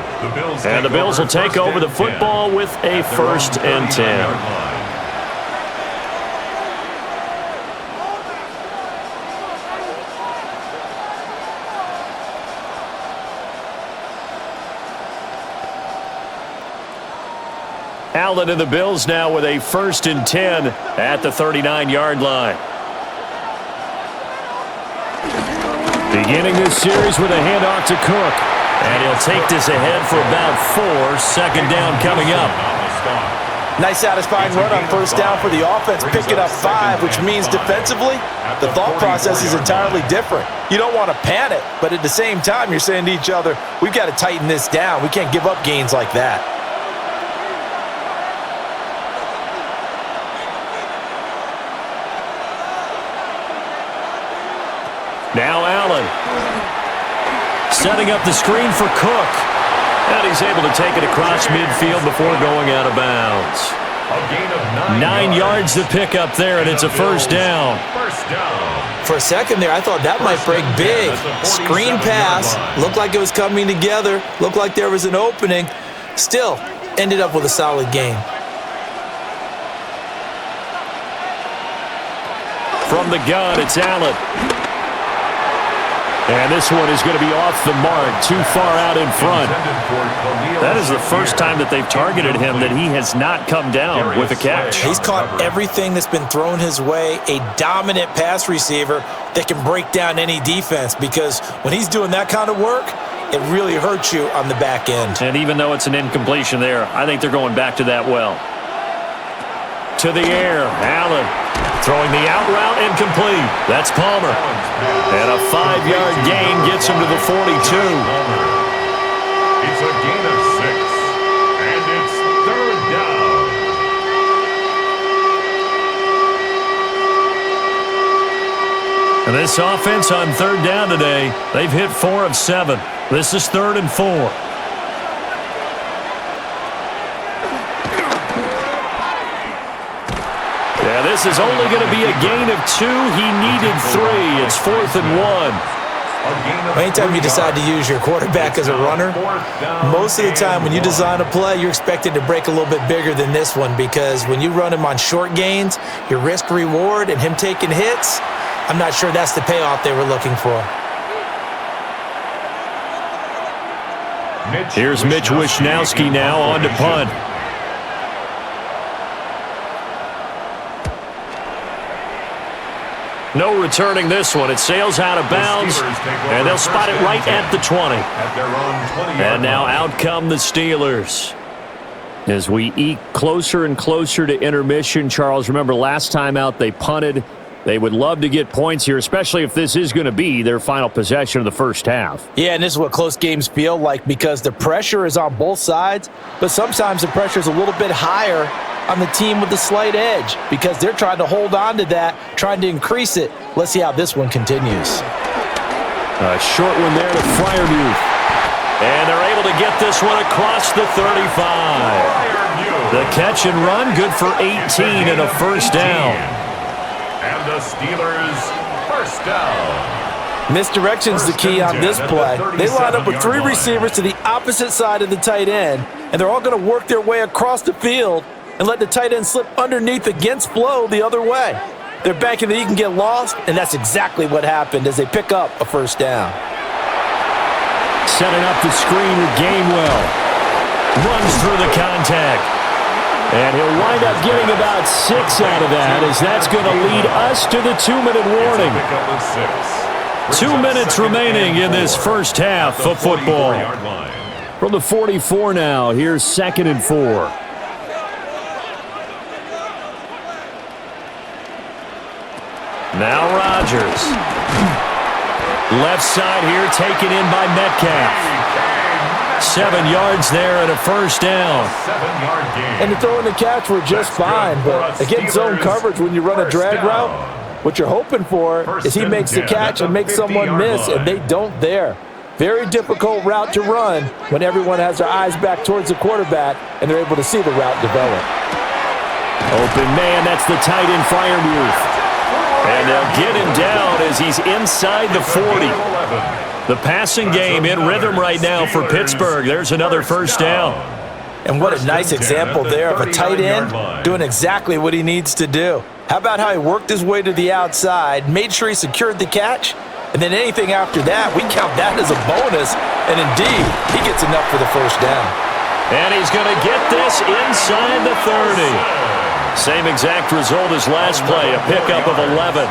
And the Bills will take over the football with a 1st and 10. Allen and the Bills now with a 1st and 10 at the 39-yard line. Beginning this series with a handoff to Cook. And he'll take this ahead for about 4. Second down coming up. Nice satisfying run on 1st down for the offense, picking up 5, which means defensively, the thought process is entirely different. You don't want to panic, but at the same time, you're saying to each other, we've got to tighten this down. We can't give up gains like that. Now Allen. Setting up the screen for Cook. And he's able to take it across midfield before going out of bounds. A gain of 9 yards to pick up there, and it's a 1st down. For a second there, I thought that might break big. Screen pass, looked like it was coming together, looked like there was an opening. Still, ended up with a solid gain. From the gun, it's Allen. And this one is going to be off the mark, too far out in front. That is the first time that they've targeted him that he has not come down with a catch. He's caught everything that's been thrown his way, a dominant pass receiver that can break down any defense, because when he's doing that kind of work, it really hurts you on the back end. And even though it's an incompletion there, I think they're going back to that well. To the air, Allen throwing the out route incomplete. That's Palmer. And a 5-yard gain gets him to the 42. It's a gain of 6, and it's 3rd down. And this offense on 3rd down today, they've hit 4 of 7. This is 3rd and 4. Yeah, this is only going to be a gain of 2. He needed 3. It's 4th and 1. Anytime you decide to use your quarterback as a runner, most of the time when you design a play, you're expected to break a little bit bigger than this one, because when you run him on short gains, your risk-reward and him taking hits, I'm not sure that's the payoff they were looking for. Here's Mitch Wishnowsky now on to punt. No returning this one. It sails out of bounds, and they'll spot it right at the 20. And now out come the Steelers. As we eke closer and closer to intermission, Charles, remember last time out they punted. They would love to get points here, especially if this is going to be their final possession of the first half. Yeah, and this is what close games feel like, because the pressure is on both sides, but sometimes the pressure is a little bit higher on the team with the slight edge, because they're trying to hold on to that, trying to increase it. Let's see how this one continues. A short one there to Freiermuth. And they're able to get this one across the 35. The catch and run, good for 18 and a 1st down. And the Steelers, 1st down. Misdirection's the key on this play. They line up with 3 receivers to the opposite side of the tight end, and they're all going to work their way across the field and let the tight end slip underneath against flow the other way. They're banking that he can get lost, and that's exactly what happened as they pick up a 1st down. Setting up the screen with Gainwell. Runs through the contact. And he'll wind up getting about 6 out of that, as that's going to lead us to the 2-minute warning. 2 minutes remaining in this first half of football. From the 44 now, here's 2nd and 4. Now Rodgers. Left side here taken in by Metcalf. 7 yards there and a 1st down. 7-yard gain. And the throw and the catch were just fine, but against zone coverage when you run a drag route, what you're hoping for is he makes the catch and makes someone miss, and they don't there. Very difficult route to run when everyone has their eyes back towards the quarterback and they're able to see the route develop. Open man, that's the tight end Freiermuth. And they'll get him down as he's inside the 40. The passing game in rhythm right now for Pittsburgh. There's another first down. And what a nice example there of a tight end doing exactly what he needs to do. How about how he worked his way to the outside, made sure he secured the catch, and then anything after that, we count that as a bonus. And indeed, he gets enough for the first down. And he's going to get this inside the 30. Same exact result as last play, a pickup of 11.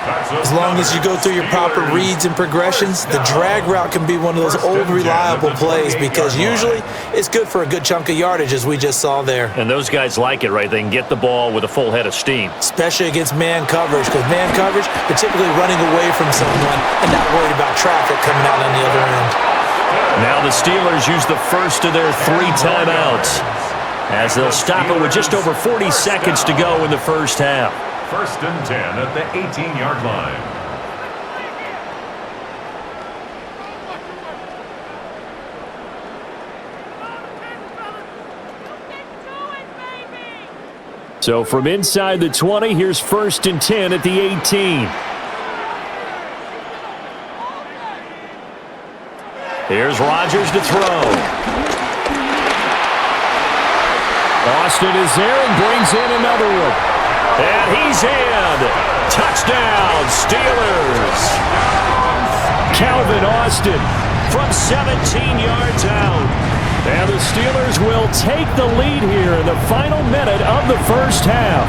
As long as you go through your proper reads and progressions, the drag route can be one of those old reliable plays because usually it's good for a good chunk of yardage as we just saw there. And those guys like it, right? They can get the ball with a full head of steam. Especially against man coverage because man coverage, they're typically running away from someone and not worried about traffic coming out on the other end. Now the Steelers use the first of their 3 timeouts as they'll stop it with just over 40 seconds to go in the first half. First and 10 at the 18-yard line. So from inside the 20, here's first and 10 at the 18. Here's Rodgers to throw. Austin is there and brings in another one. And he's in. Touchdown, Steelers. Calvin Austin from 17 yards out. And the Steelers will take the lead here in the final minute of the first half.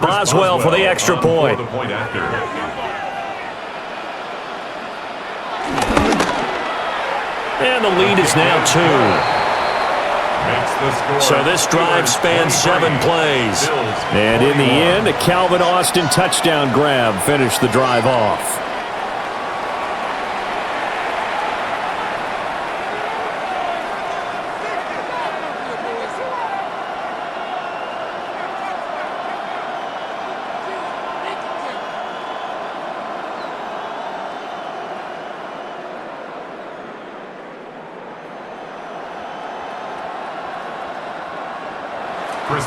Boswell for the extra point. And the lead is now 2. So this drive spans 7 plays. And in the end, a Calvin Austin touchdown grab finished the drive off.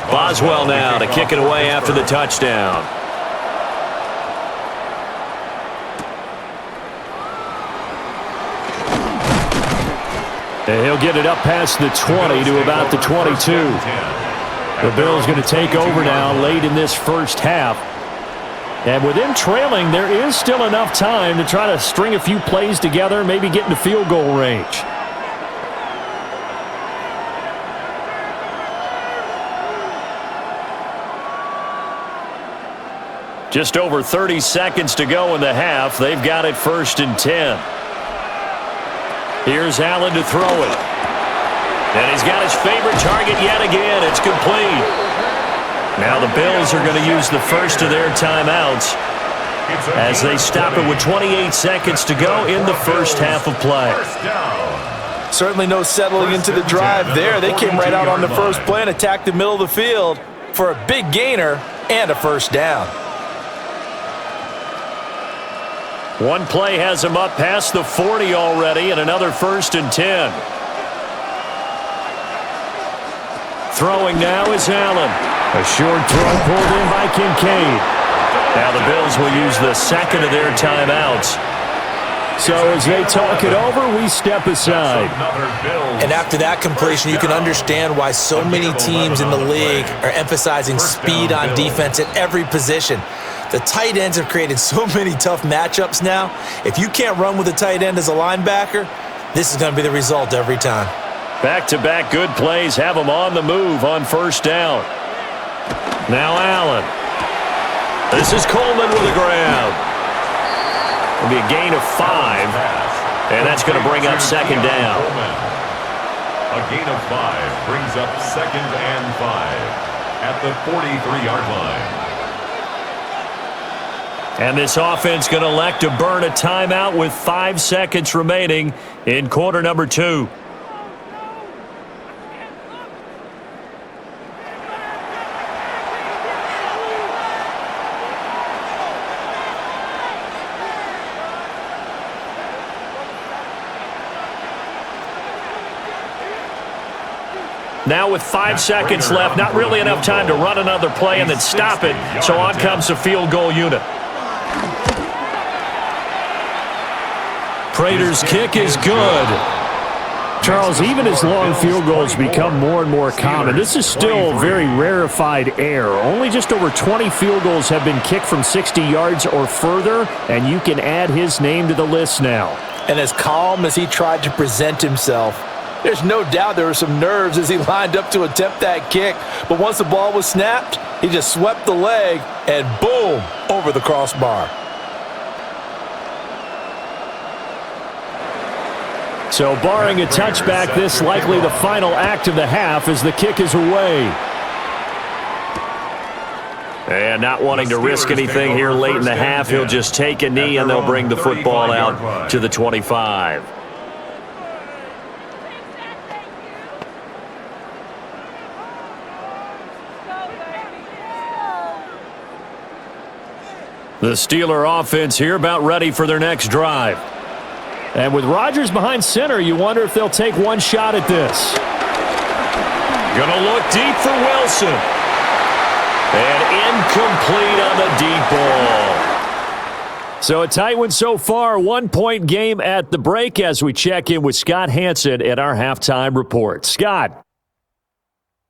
Boswell now to kick it away after the touchdown. And he'll get it up past the 20 to about the 22. The Bills going to take over now late in this first half. And with them trailing, there is still enough time to try to string a few plays together, maybe get into field goal range. Just over 30 seconds to go in the half. They've got it first and 10. Here's Allen to throw it. And he's got his favorite target yet again. It's complete. Now the Bills are going to use the first of their timeouts as they stop it with 28 seconds to go in the first half of play. Certainly no settling into the drive there. They came right out on the first play and attacked the middle of the field for a big gainer and a first down. One play has him up past the 40 already, and another first and 10. Throwing now is Allen. A short throw pulled in by Kincaid. Now the Bills will use the second of their timeouts. So as they talk it over, we step aside. And after that completion, you can understand why so many teams in the league are emphasizing speed on defense at every position. The tight ends have created so many tough matchups now. If you can't run with a tight end as a linebacker, this is going to be the result every time. Back-to-back good plays have them on the move on first down. Now Allen. This is Coleman with a grab. It'll be a gain of 5, and that's going to bring up second down. A gain of 5 brings up second and 5 at the 43-yard line. And this offense going to elect to burn a timeout with 5 seconds remaining in quarter number 2. Now with 5 seconds left, not really enough time to run another play and then stop it, so on comes the field goal unit. Prater's kick is good. Charles, even as long field goals become more and more common, this is still very rarefied air. Only just over 20 field goals have been kicked from 60 yards or further, and you can add his name to the list now. And as calm as he tried to present himself, there's no doubt there were some nerves as he lined up to attempt that kick. But once the ball was snapped, he just swept the leg and boom, over the crossbar. So barring a touchback, this likely the final act of the half as the kick is away. And not wanting to risk anything here late in the half, he'll just take a knee and they'll bring the football out to the 25. The Steeler offense here about ready for their next drive. And with Rodgers behind center, you wonder if they'll take one shot at this. Gonna look deep for Wilson. And incomplete on the deep ball. So a tight one so far, 1-point game at the break as we check in with Scott Hansen at our halftime report. Scott.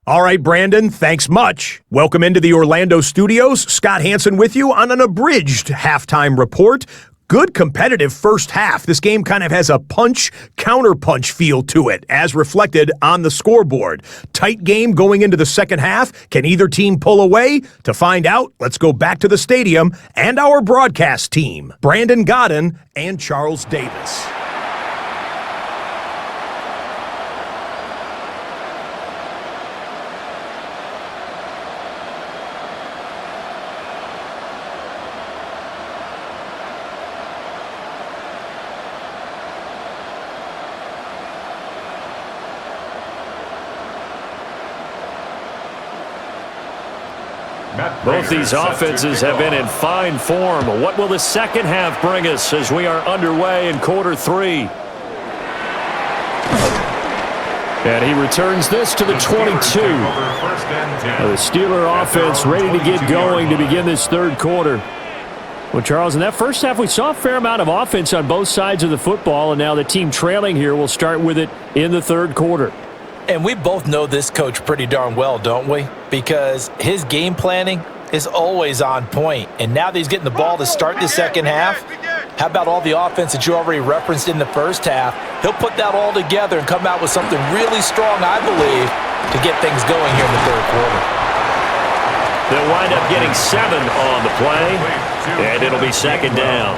All right, Brandon, thanks much. Welcome into the Orlando studios. Scott Hansen with you on an abridged halftime report. Good competitive first half. This game kind of has a punch-counterpunch feel to it, as reflected on the scoreboard. Tight game going into the second half. Can either team pull away? To find out, let's go back to the stadium and our broadcast team, Brandon Godden and Charles Davis. Both these offenses have been in fine form. What will the second half bring us as we are underway in quarter 3? And he returns this to the 22. The Steeler offense ready to get going to begin this third quarter. Well, Charles, in that first half, we saw a fair amount of offense on both sides of the football, and now the team trailing here will start with it in the third quarter. And we both know this coach pretty darn well, don't we? Because his game planning is always on point. And now that he's getting the ball to start the second half, how about all the offense that you already referenced in the first half? He'll put that all together and come out with something really strong, I believe, to get things going here in the third quarter. They'll wind up getting 7 on the play, and it'll be second down.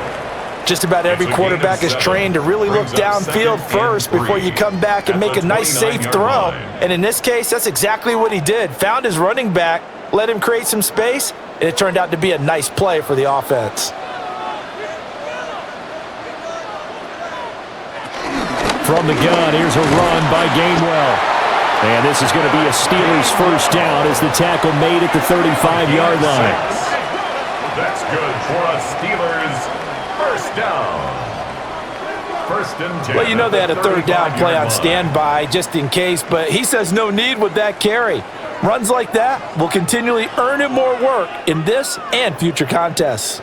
Just about every quarterback is trained to really look downfield first before you come back and make a nice, safe throw. And in this case, that's exactly what he did. Found his running back, let him create some space, and it turned out to be a nice play for the offense. From the gun, here's a run by Gainwell. And this is going to be a Steelers first down as the tackle made at the 35-yard line. That's good for a Steelers first down. First and 10. Well, you know they had a third down play on standby just in case, but he says no need with that carry. Runs like that will continually earn him more work in this and future contests.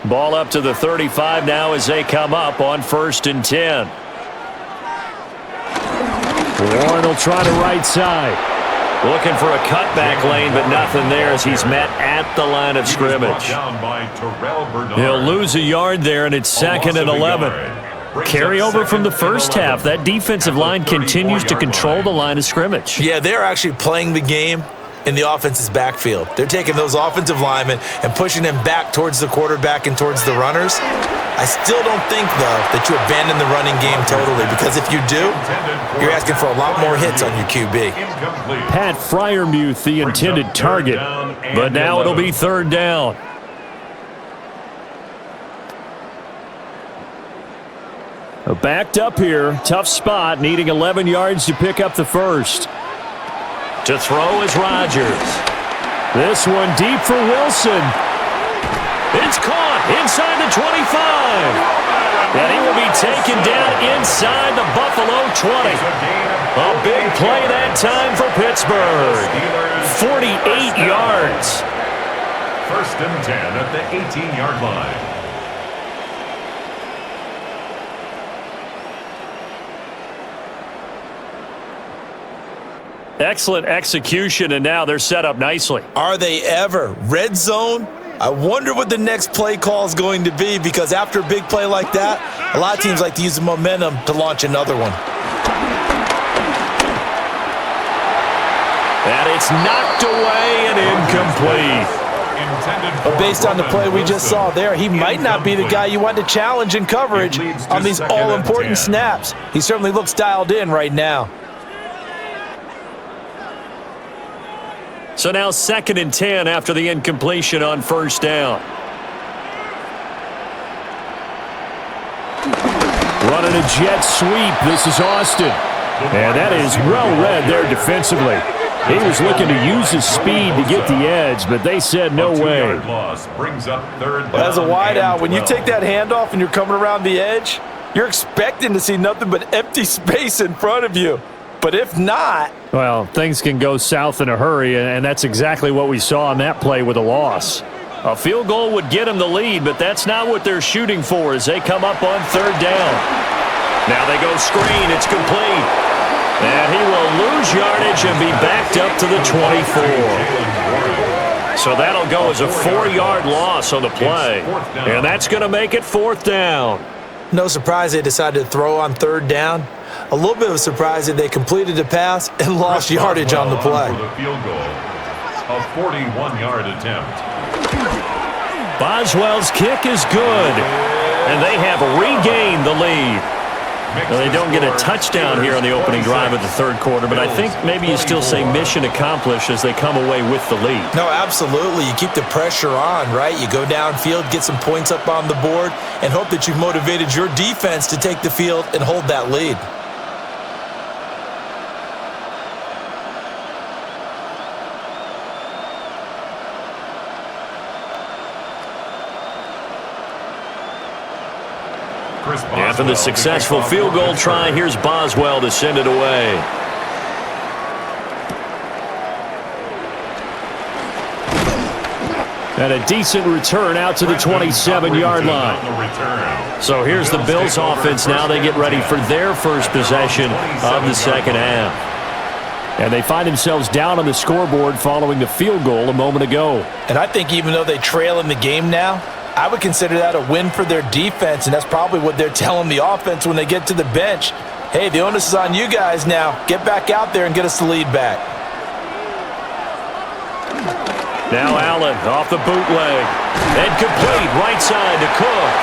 Ball up to the 35 now as they come up on first and 10. Warren will try to right side. Looking for a cutback lane, but nothing there as he's met at the line of scrimmage. He'll lose a yard there, and it's second and 11. Carryover from the first half. That defensive line continues to control the line of scrimmage. Yeah, they're actually playing the game in the offense's backfield. They're taking those offensive linemen and pushing them back towards the quarterback and towards the runners. I still don't think, though, that you abandon the running game totally, because if you do, you're asking for a lot more hits on your QB. Pat Freiermuth, the intended target, but now it'll be third down. Backed up here, tough spot, needing 11 yards to pick up the first. To throw is Rodgers. This one deep for Wilson. It's caught inside the 25. And he will be taken down inside the Buffalo 20. A big play that time for Pittsburgh. 48 yards. First and 10 at the 18-yard line. Excellent execution, and now they're set up nicely. Are they ever? Red zone? I wonder what the next play call is going to be, because after a big play like that, a lot of teams like to use the momentum to launch another one. And it's knocked away and incomplete. But based on the play we just saw there, he might not be the guy you want to challenge in coverage on these all-important snaps. He certainly looks dialed in right now. So now 2nd and 10 after the incompletion on first down. Running a jet sweep. This is Austin. And that is well read there defensively. He was looking to use his speed to get the edge, but they said no way. As a wideout, when you take that handoff and you're coming around the edge, you're expecting to see nothing but empty space in front of you. But if not... Well, things can go south in a hurry, and that's exactly what we saw on that play with a loss. A field goal would get them the lead, but that's not what they're shooting for as they come up on 3rd down. Now they go screen. It's complete. And he will lose yardage and be backed up to the 24. So that'll go as a 4-yard loss on the play. And that's going to make it 4th down. No surprise they decided to throw on 3rd down. A little bit of a surprise that they completed the pass and lost yardage on the play. A 41-yard attempt. Boswell's kick is good. And they have regained the lead. Well, they don't get a touchdown here on the opening drive of the 3rd quarter, but I think maybe you still say mission accomplished as they come away with the lead. No, absolutely. You keep the pressure on, right? You go downfield, get some points up on the board, and hope that you've motivated your defense to take the field and hold that lead. After the successful field goal try, here's Boswell to send it away. And a decent return out to the 27-yard line. So here's the Bills offense now. They get ready for their first possession of the 2nd half. And they find themselves down on the scoreboard following the field goal a moment ago. And I think even though they trail in the game now, I would consider that a win for their defense, and that's probably what they're telling the offense when they get to the bench. Hey, the onus is on you guys now. Get back out there and get us the lead back. Now Allen off the bootleg. And complete right side to Cook.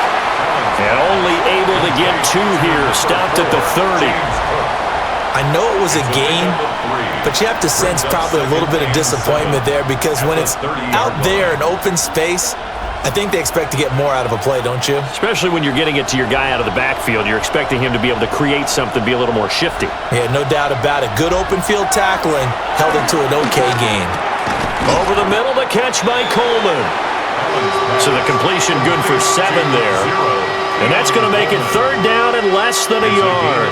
And only able to get 2 here. Stopped at the 30. I know it was a gain, but you have to sense probably a little bit of disappointment there, because when it's out there in open space, I think they expect to get more out of a play, don't you? Especially when you're getting it to your guy out of the backfield. You're expecting him to be able to create something, be a little more shifty. Yeah, no doubt about it. Good open field tackling held him to an okay gain. Over the middle, the catch by Coleman. So the completion good for 7 there. And that's going to make it 3rd down and less than a yard.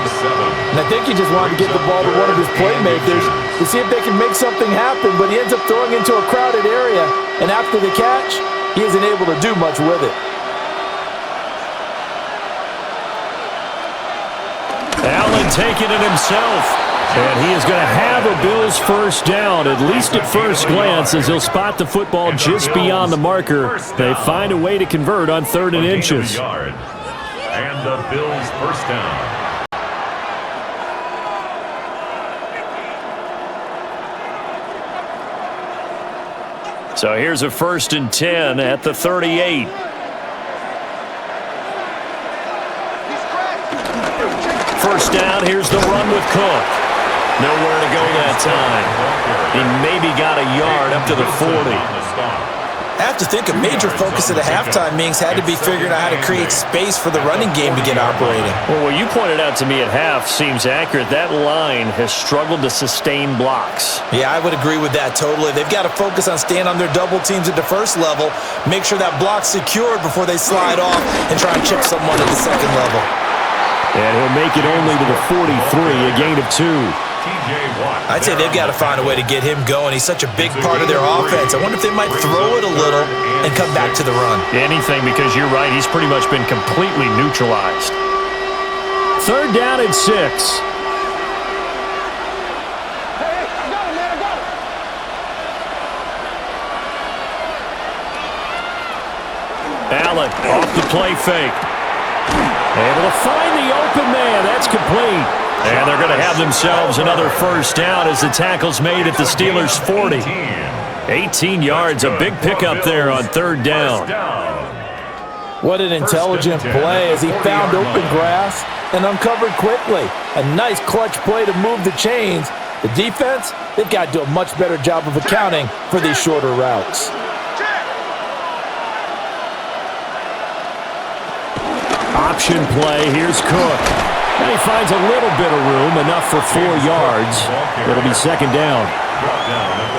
And I think he just wanted to get the ball to one of his playmakers to see if they can make something happen, but he ends up throwing into a crowded area, and after the catch, he isn't able to do much with it. Allen taking it himself. And he is going to have a Bills first down, at least at first glance, as he'll spot the football just beyond the marker. They find a way to convert on 3rd and inches. And the Bills first down. So here's a 1st and 10 at the 38. First down, here's the run with Cook. Nowhere to go that time. He maybe got a yard up to the 40. I have to think a major focus at the halftime meetings had to be figuring out how to create space for the running game to get operating. Well, what you pointed out to me at half seems accurate. That line has struggled to sustain blocks. Yeah, I would agree with that totally. They've got to focus on staying on their double teams at the first level, make sure that block's secured before they slide off and try and chip someone at the second level. And he'll make it only to the 43, a gain of 2. I'd say they've got to find a way to get him going. He's such a big part of their offense. I wonder if they might throw it a little and come back to the run. Anything, because you're right. He's pretty much been completely neutralized. 3rd down and 6. Allen off the play fake. Able to find the open man. That's complete. And they're going to have themselves another first down as the tackle's made at the Steelers' 40. 18 yards, a big pickup there on 3rd down. What an intelligent play as he found open grass and uncovered quickly. A nice clutch play to move the chains. The defense, they've got to do a much better job of accounting for these shorter routes. Option play. Here's Cook. And he finds a little bit of room, enough for 4 yards. It'll be 2nd down.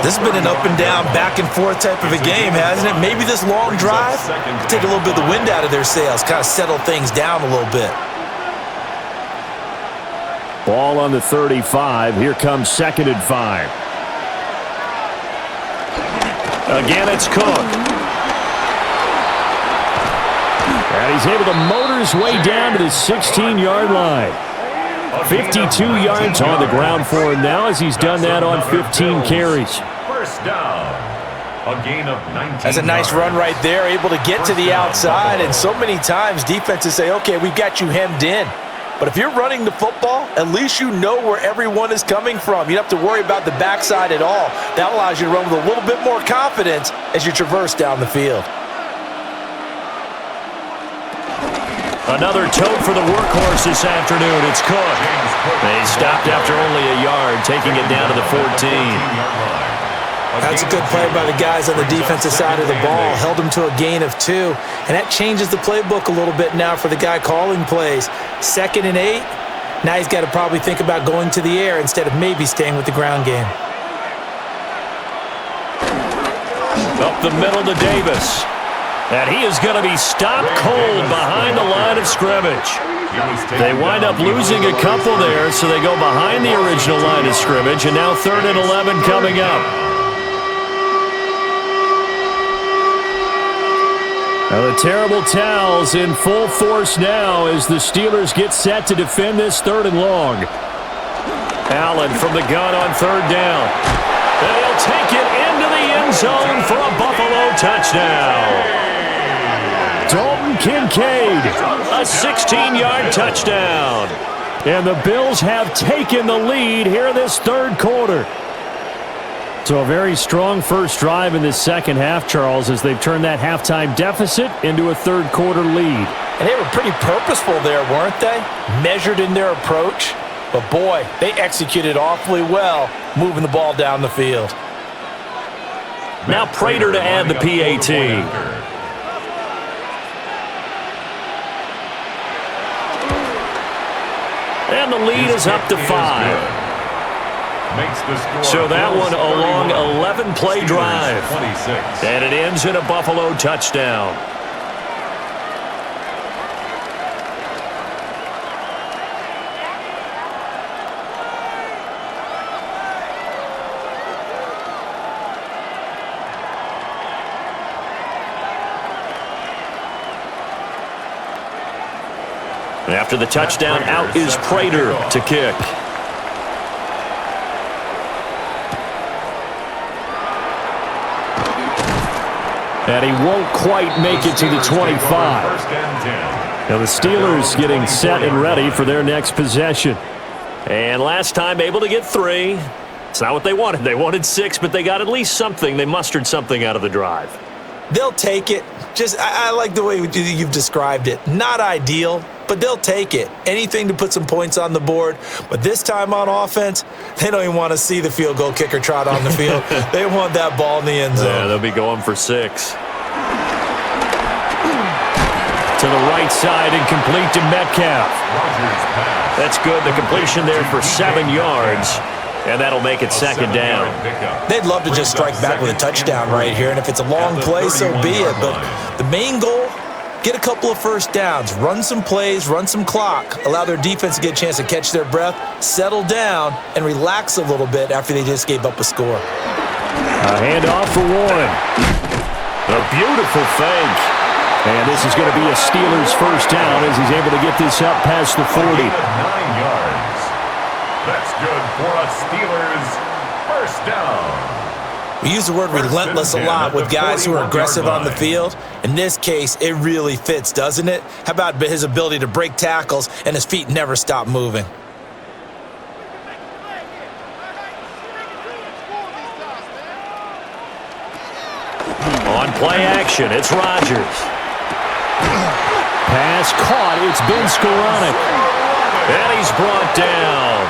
This has been an up and down, back and forth type of a game, hasn't it? Maybe this long drive could take a little bit of the wind out of their sails, kind of settle things down a little bit. Ball on the 35. Here comes 2nd and 5. Again, it's Cook. And he's able to motor his way down to the 16-yard line. 52 yards on the ground for him now as he's done that on 15 carries. First down. A gain of 19. That's a nice run right there, able to get to the outside. And so many times defenses say, okay, we've got you hemmed in. But if you're running the football, at least you know where everyone is coming from. You don't have to worry about the backside at all. That allows you to run with a little bit more confidence as you traverse down the field. Another tote for the workhorse this afternoon. It's Cook. They stopped after only a yard, taking it down to the 14. That's a good play by the guys on the defensive side of the ball. Held him to a gain of 2. And that changes the playbook a little bit now for the guy calling plays. 2nd and 8. Now he's got to probably think about going to the air instead of maybe staying with the ground game. Up the middle to Davis. And he is going to be stopped cold behind the line of scrimmage. They wind up losing a couple there, so they go behind the original line of scrimmage, and now 3rd and 11 coming up. Now the terrible towels in full force now as the Steelers get set to defend this 3rd and long. Allen from the gun on 3rd down. They'll take it into the end zone for a Buffalo touchdown. Dalton Kincaid, a 16-yard touchdown. And the Bills have taken the lead here in this 3rd quarter. So a very strong first drive in this 2nd half, Charles, as they've turned that halftime deficit into a 3rd quarter lead. And they were pretty purposeful there, weren't they? Measured in their approach. But boy, they executed awfully well, moving the ball down the field. Now Prater to add the PAT. And the lead is up to 5. So that one a long 11-play drive. And it ends in a Buffalo touchdown. After the touchdown, out is Prater to kick. And he won't quite make it to the 25. Now the Steelers getting set and ready for their next possession. And last time able to get 3. It's not what they wanted. They wanted 6, but they got at least something. They mustered something out of the drive. They'll take it. I like the way you've described it. Not ideal, but they'll take it. Anything to put some points on the board. But this time on offense, they don't even want to see the field goal kicker trot on the field. They want that ball in the end zone. Yeah, they'll be going for 6. To the right side and complete to Metcalf. That's good. The completion there for 7 yards. And that'll make it second down. They'd love to just strike back with a touchdown right here, and if it's a long play, so be it. But the main goal, get a couple of first downs, run some plays, run some clock, allow their defense to get a chance to catch their breath, settle down, and relax a little bit after they just gave up a score. A handoff for Warren. A beautiful fake. And this is going to be a Steelers first down as he's able to get this up past the 40. 9 yards. That's good for a Steelers first down. We use the word relentless a lot with guys who are aggressive on the field. In this case, it really fits, doesn't it? How about his ability to break tackles and his feet never stop moving? On play action, it's Rodgers. Pass caught. It's been Skoranek. And he's brought down.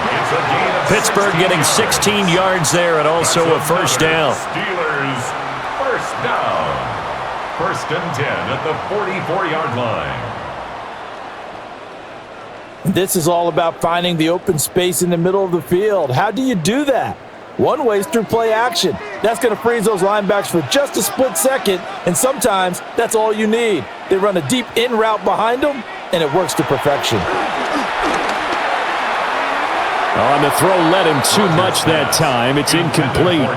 Pittsburgh getting 16 yards there and also a first down. Steelers first down. 1st and 10 at the 44-yard line. This is all about finding the open space in the middle of the field. How do you do that? One way is through play action. That's going to freeze those linebackers for just a split second, and sometimes that's all you need. They run a deep in route behind them, and it works to perfection. On the throw, led him too much that time. It's incomplete.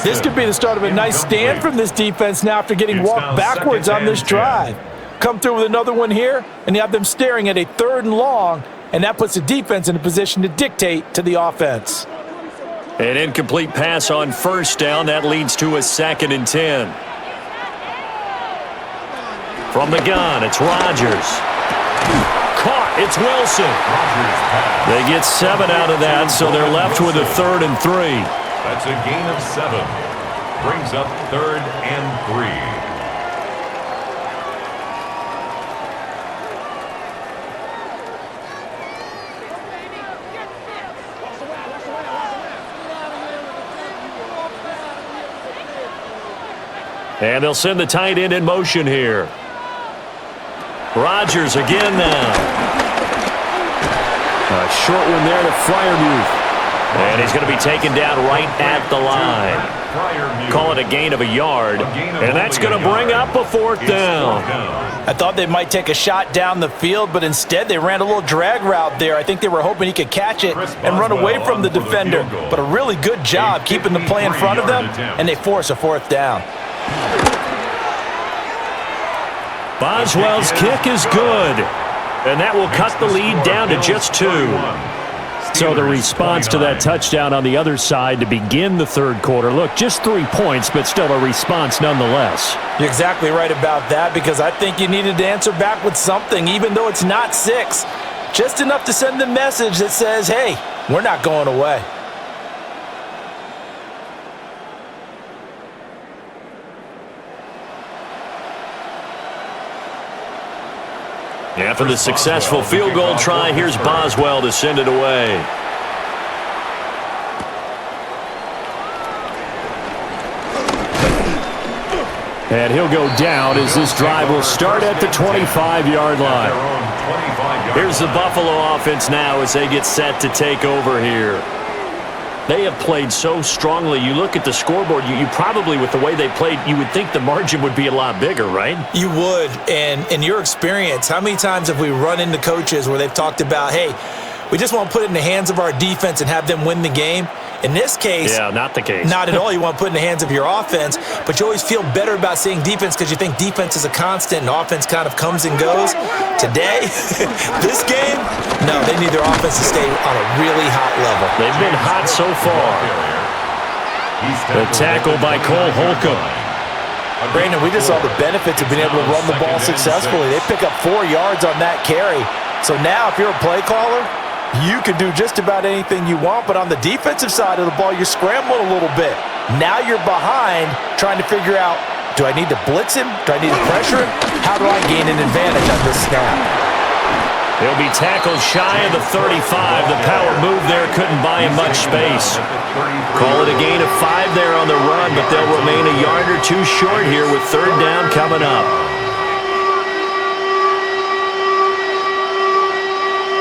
This could be the start of a nice stand from this defense now after getting walked backwards on this drive. Come through with another one here, and you have them staring at a 3rd and long, and that puts the defense in a position to dictate to the offense. An incomplete pass on first down. That leads to a 2nd and 10. From the gun, it's Rodgers. Caught. It's Wilson. They get 7 out of that, so they're left with a 3rd and 3. That's a gain of 7. Brings up 3rd and 3. And they'll send the tight end in motion here. Rodgers again now. A short one there to Freiermuth. And he's going to be taken down right at the line. Call it a gain of a yard. And that's going to bring up a 4th down. I thought they might take a shot down the field, but instead they ran a little drag route there. I think they were hoping he could catch it and run away from the defender. But a really good job keeping the play in front of them, and they force a 4th down. Boswell's kick is good. And that will cut the lead down to just 2. So the response to that touchdown on the other side to begin the 3rd quarter. Look, just 3 points, but still a response nonetheless. You're exactly right about that, because I think you needed to answer back with something, even though it's not 6. Just enough to send a message that says, hey, we're not going away. After the successful field goal try, here's Boswell to send it away. And he'll go down as this drive will start at the 25-yard line. Here's the Buffalo offense now as they get set to take over here. They have played so strongly. You look at the scoreboard, you probably, with the way they played, you would think the margin would be a lot bigger, right? You would. And in your experience, how many times have we run into coaches where they've talked about, hey, we just want to put it in the hands of our defense and have them win the game? In this case, yeah, not the case. Not at all. You want to put it in the hands of your offense, but you always feel better about saying defense because you think defense is a constant and offense kind of comes and goes. Today, this game, no, they need their offense to stay on a really hot level. They've been hot so far. The tackle by Cole Holcomb. Brandon, we just saw the benefits of being able to run the ball successfully. They pick up 4 yards on that carry. So now if you're a play caller, you can do just about anything you want, but on the defensive side of the ball, you're scrambling a little bit. Now you're behind trying to figure out, do I need to blitz him? Do I need to pressure him? How do I gain an advantage on this snap? He'll be tackled shy of the 35. The power move there couldn't buy him much space. Call it a gain of 5 there on the run, but they'll remain a yard or 2 short here with 3rd down coming up.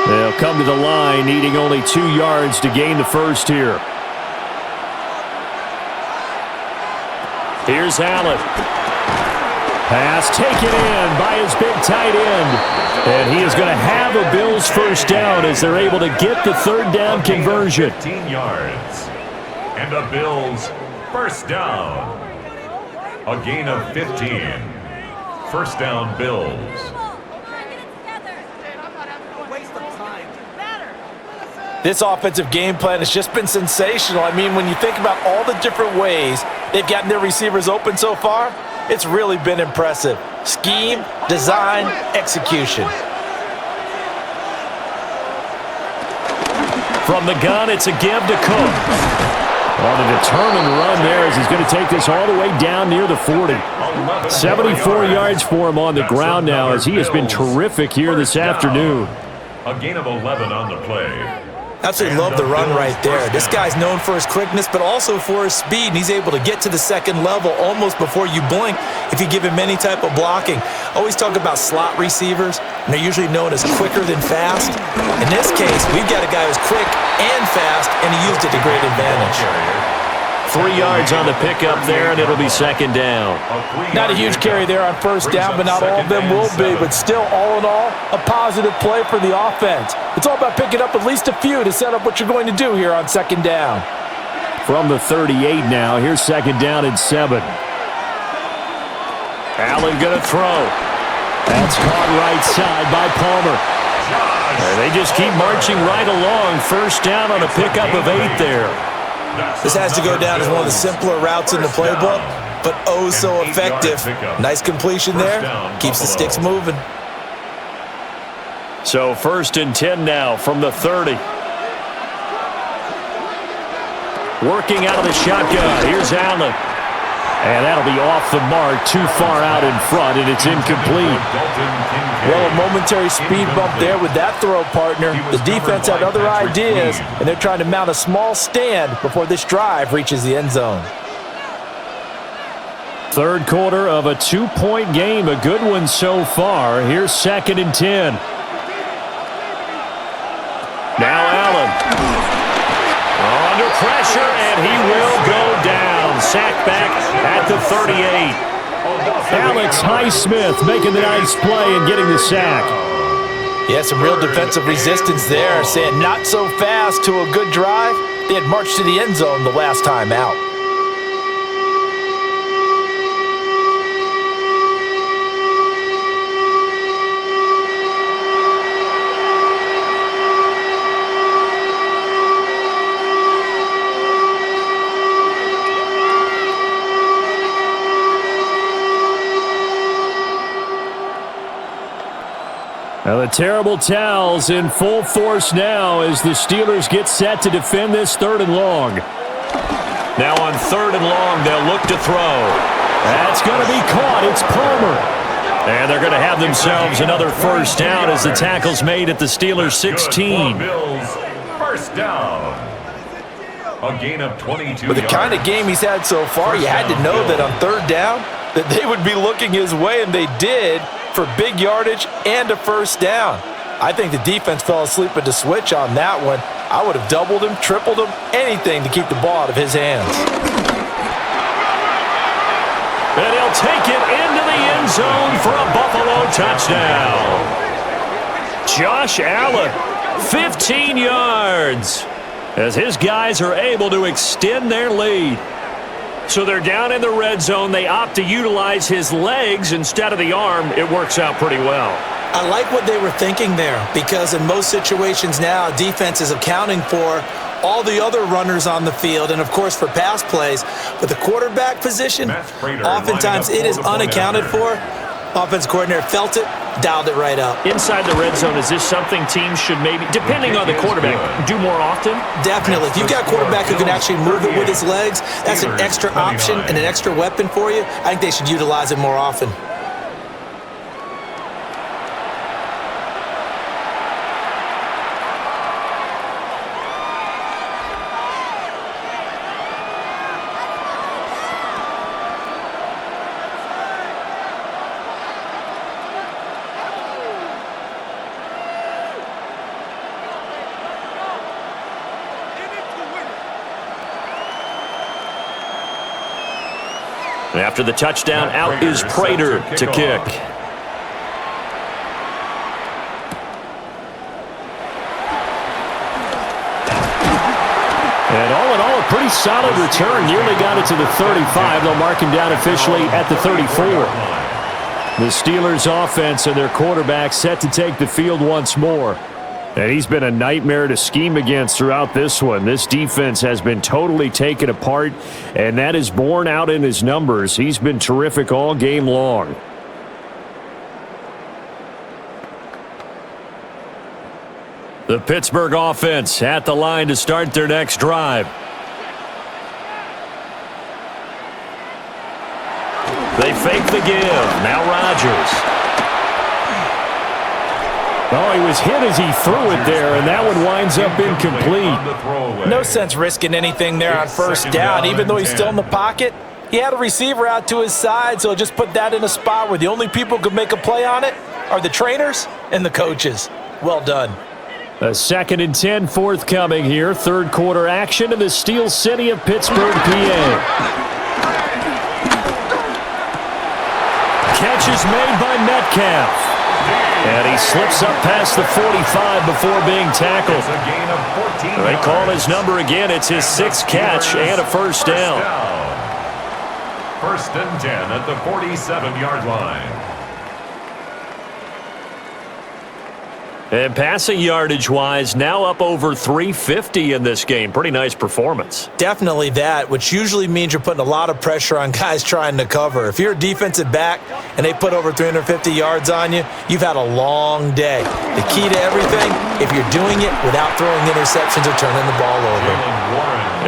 They'll come to the line, needing only 2 yards to gain the first here. Here's Allen. Pass taken in by his big tight end. And he is going to have a Bills first down as they're able to get the third down conversion. 15 yards. And the Bills first down. A gain of 15. First down, Bills. This offensive game plan has just been sensational. I mean, when you think about all the different ways they've gotten their receivers open so far, it's really been impressive. Scheme, design, execution. From the gun, it's a give to Cook. On a determined run there as he's going to take this all the way down near the 40. 74 yards for him on the ground now as he has been terrific here this afternoon. A gain of 11 on the play. Absolutely love the run right there. This guy's known for his quickness, but also for his speed, and he's able to get to the second level almost before you blink if you give him any type of blocking. Always talk about slot receivers, and they're usually known as quicker than fast. In this case, we've got a guy who's quick and fast, and he used it to great advantage. 3 yards on the pickup there, and it'll be second down. Not a huge carry there on first down, but not all of them will be. But still, all in all, a positive play for the offense. It's all about picking up at least a few to set up what you're going to do here on second down. From the 38 now, here's second down and 7. Allen going to throw. That's caught right side by Palmer. And they just keep marching right along. First down on a pickup of 8 there. This has to go down as one of the simpler routes in the playbook, but oh so effective. Nice completion there. Keeps the sticks moving. So first and 10 now from the 30. Working out of the shotgun. Here's Allen. And that'll be off the mark, too far out in front, and it's incomplete. Well, a momentary speed bump there with that throw, partner. The defense had other ideas, and they're trying to mount a small stand before this drive reaches the end zone. Third quarter of a 2-point game, a good one so far. Here's second and 10. Now Allen. Under pressure, and he will go down. Sacked back at the 38. Alex Highsmith making the nice play and getting the sack. Yeah, some real defensive resistance there, saying not so fast to a good drive. They had marched to the end zone the last time out. Now the terrible towels in full force now as the Steelers get set to defend this third and long. Now on third and long, they'll look to throw. That's going to be caught. It's Palmer. And they're going to have themselves another first down as the tackle's made at the Steelers' 16. Bills first down. A gain of 22 With the kind of game he's had so far, you had to know that on third down that they would be looking his way, and they did, for big yardage and a first down. I think the defense fell asleep at the switch on that one. I would have doubled him, tripled him, anything to keep the ball out of his hands. And he'll take it into the end zone for a Buffalo touchdown. Josh Allen, 15 yards, as his guys are able to extend their lead. So they're down in the red zone. They opt to utilize his legs instead of the arm. It works out pretty well. I like what they were thinking there, because in most situations now, defense is accounting for all the other runners on the field and, of course, for pass plays. But the quarterback position, oftentimes it is unaccounted for. Offense coordinator felt it, dialed it right up. Inside the red zone, is this something teams should maybe, depending on the quarterback, do more often? Definitely. If you've got a quarterback who can actually move it with his legs, that's an extra option and an extra weapon for you. I think they should utilize it more often. After the touchdown, out is Prater to kick. And all in all, a pretty solid return. Nearly got it to the 35. They'll mark him down officially at the 34. The Steelers' offense and their quarterback set to take the field once more. And he's been a nightmare to scheme against throughout this one. This defense has been totally taken apart, and that is borne out in his numbers. He's been terrific all game long. The Pittsburgh offense at the line to start their next drive. They fake the give. Now Rodgers. Oh, he was hit as he threw it there, and that one winds up incomplete. No sense risking anything there on first down. Even though he's still in the pocket, he had a receiver out to his side, so just put that in a spot where the only people who could make a play on it are the trainers and the coaches. Well done. A 2nd and 10 forthcoming here. Third quarter action in the Steel City of Pittsburgh, PA. Catch is made by Metcalf. And he slips up past the 45 before being tackled. They call his number again. It's his 6th catch and a first down. 1st and 10 at the 47-yard line. And passing yardage-wise, now up over 350 in this game. Pretty nice performance. Definitely that, which usually means you're putting a lot of pressure on guys trying to cover. If you're a defensive back and they put over 350 yards on you, you've had a long day. The key to everything, if you're doing it without throwing interceptions or turning the ball over.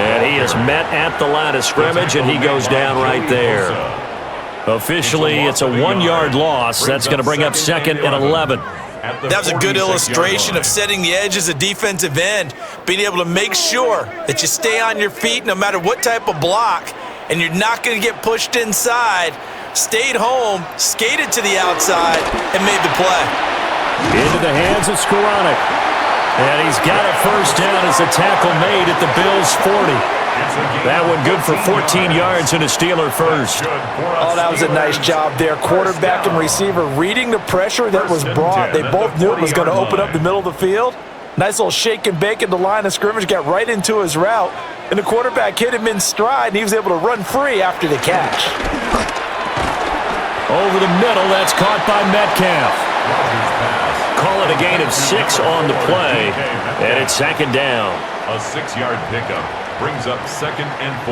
And he is met at the line of scrimmage, and he goes down right there. Officially, it's a 1-yard loss. That's going to bring up 2nd and 11. That was a good illustration of setting the edge as a defensive end, being able to make sure that you stay on your feet no matter what type of block, and you're not going to get pushed inside. Stayed home, skated to the outside, and made the play. Into the hands of Skoranek. And he's got a first down as a tackle made at the Bills' 40. That one good for 14 yards and a Steeler first. Oh, that was a nice job there. Quarterback and receiver reading the pressure that was brought. They both knew it was going to open up the middle of the field. Nice little shake and bake at the line of scrimmage, got right into his route, and the quarterback hit him in stride, and he was able to run free after the catch. Over the middle, that's caught by Metcalf. Call it a gain of 6 on the play, and it's 2nd down. A 6-yard pickup brings up 2nd and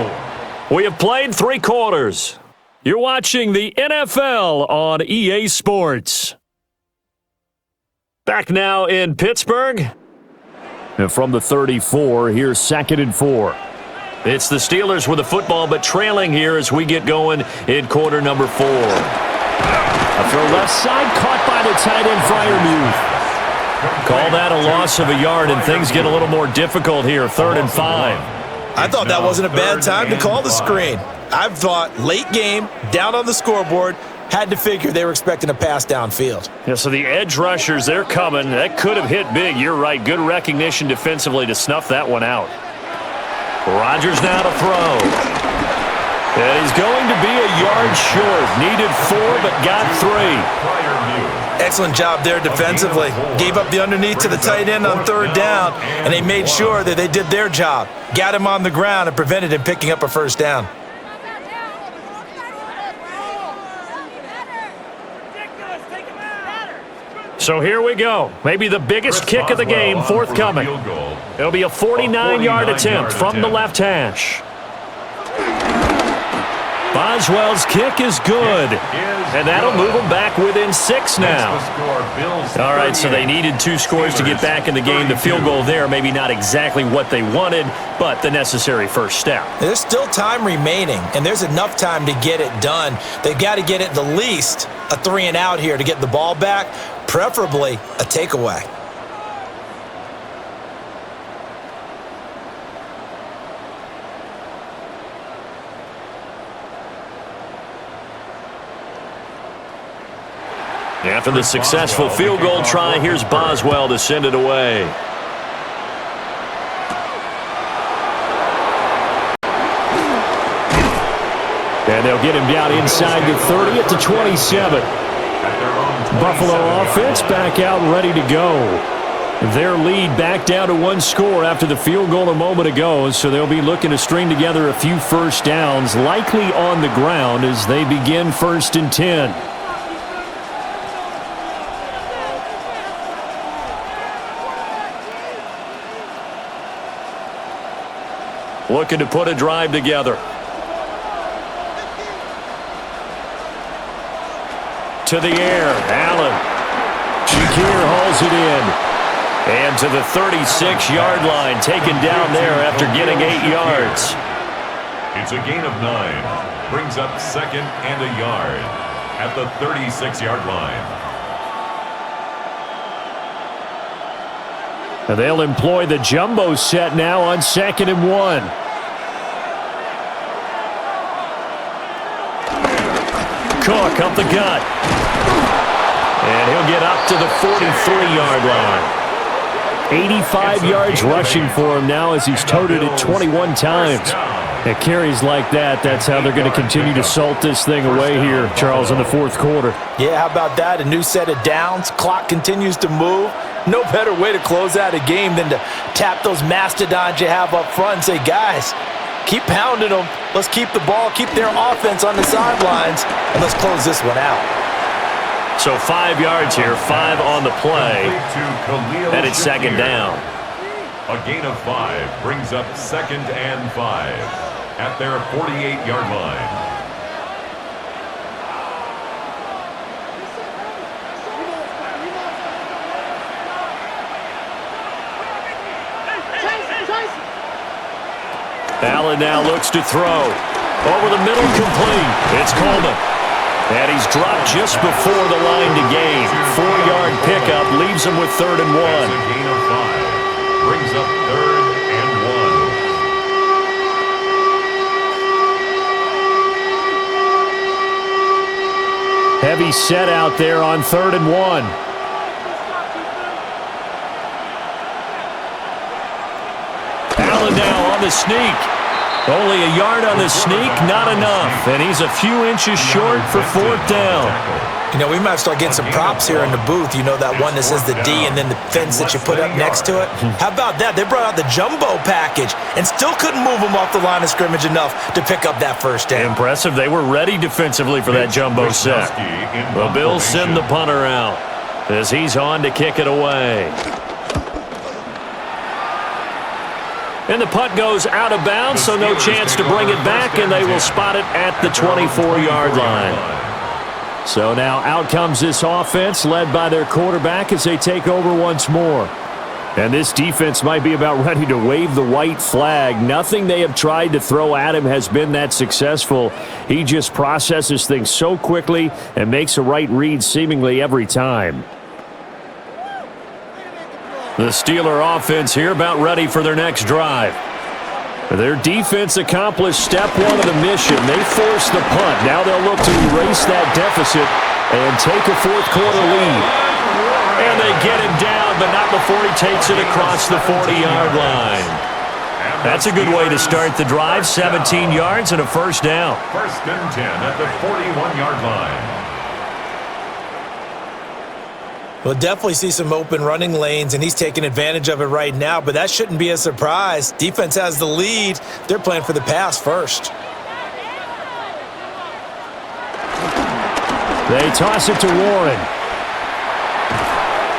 4. We have played 3 quarters. You're watching the NFL on EA Sports. Back now in Pittsburgh. And from the 34, here's 2nd and 4. It's the Steelers with the football, but trailing here as we get going in quarter number 4. A throw left side, caught by the tight end, Freiermuth. Call that a loss of a yard, and things get a little more difficult here. 3rd and 5. I thought that wasn't a bad time to call the screen. I thought late game, down on the scoreboard, had to figure they were expecting a pass downfield. Yeah, so the edge rushers, they're coming. That could have hit big. You're right. Good recognition defensively to snuff that one out. Rodgers now to throw. And he's going to be a yard short. Needed 4, but got 3. Excellent job there defensively. Gave up the underneath to the tight end on 3rd down, and they made sure that they did their job. Got him on the ground and prevented him picking up a first down. So here we go. Maybe the biggest kick of the game forthcoming. It'll be a 49-yard attempt from the left hash. Boswell's kick is good, and that'll move them back within 6 now. All right, so they needed 2 scores to get back in the game. The field goal there, maybe not exactly what they wanted, but the necessary first step. There's still time remaining, and there's enough time to get it done. They've got to get at the least a 3 and out here to get the ball back, preferably a takeaway. After the successful field goal try, here's Boswell to send it away. And they'll get him down inside the 30 at the 27. Buffalo offense back out and ready to go. Their lead back down to one score after the field goal a moment ago, so they'll be looking to string together a few first downs, likely on the ground as they begin 1st and 10. Looking to put a drive together. To the air, Allen. Shakir hauls it in. And to the 36-yard line, taken down there after getting 8 yards. It's a gain of 9. Brings up 2nd and a yard at the 36-yard line. They'll employ the jumbo set now on 2nd and 1. Cook up the gut. And he'll get up to the 43-yard line. 85 yards rushing for him now as he's toted it 21 times. At carries like that, that's how they're going to continue to salt this thing away here, Charles, in the 4th quarter. Yeah, how about that? A new set of downs. Clock continues to move. No better way to close out a game than to tap those mastodons you have up front and say, guys, keep pounding them. Let's keep the ball, keep their offense on the sidelines, and let's close this one out. So 5 yards here, 5 on the play, and it's 2nd down. A gain of 5 brings up 2nd and 5 at their 48-yard line. Allen now looks to throw. Over the middle, complete. It's Coleman. And he's dropped just before the line to gain. 4-yard pickup leaves him with 3rd and 1. That's a gain of 5. Brings up 3rd and 1. Heavy set out there on 3rd and 1. Allen now on the sneak. Only a yard on the sneak, not enough. And he's a few inches short for 4th down. You know, we might start getting some props here in the booth. You know, that one that says the D and then the fence that you put up next to it. How about that? They brought out the jumbo package and still couldn't move them off the line of scrimmage enough to pick up that 1st down. Impressive. They were ready defensively for that jumbo set. The Bills send the punter out as he's on to kick it away. And the punt goes out of bounds, so no chance to bring it back, and they will spot it at the 24-yard line. So now out comes this offense, led by their quarterback as they take over once more. And this defense might be about ready to wave the white flag. Nothing they have tried to throw at him has been that successful. He just processes things so quickly and makes a right read seemingly every time. The Steeler offense here about ready for their next drive. Their defense accomplished step 1 of the mission. They forced the punt. Now they'll look to erase that deficit and take a 4th quarter lead. And they get him down, but not before he takes it across the 40-yard line. That's a good way to start the drive. 17 yards and a 1st down. 1st and 10 at the 41-yard line. We'll definitely see some open running lanes, and he's taking advantage of it right now, but that shouldn't be a surprise. Defense has the lead. They're playing for the pass first. They toss it to Warren.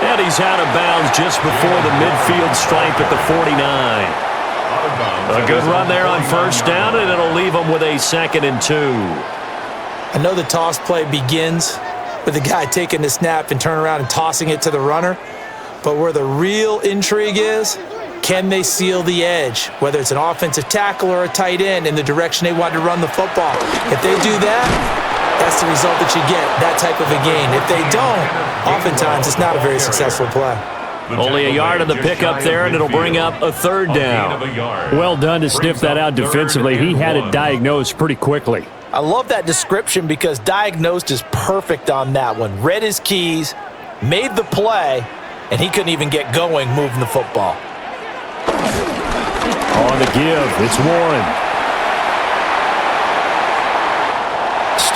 And he's out of bounds just before the midfield stripe at the 49. A good run there on 1st down, and it'll leave them with a 2nd and 2. I know the toss play begins with the guy taking the snap and turning around and tossing it to the runner. But where the real intrigue is, can they seal the edge, whether it's an offensive tackle or a tight end, in the direction they want to run the football? If they do that, that's the result that you get, that type of a gain. If they don't, oftentimes it's not a very successful play. Only a yard on the pickup there, and it'll bring up a 3rd down. Well done to sniff that out defensively. He had it diagnosed pretty quickly. I love that description because diagnosed is perfect on that one. Read his keys, made the play, and he couldn't even get going moving the football. On the give, it's Warren.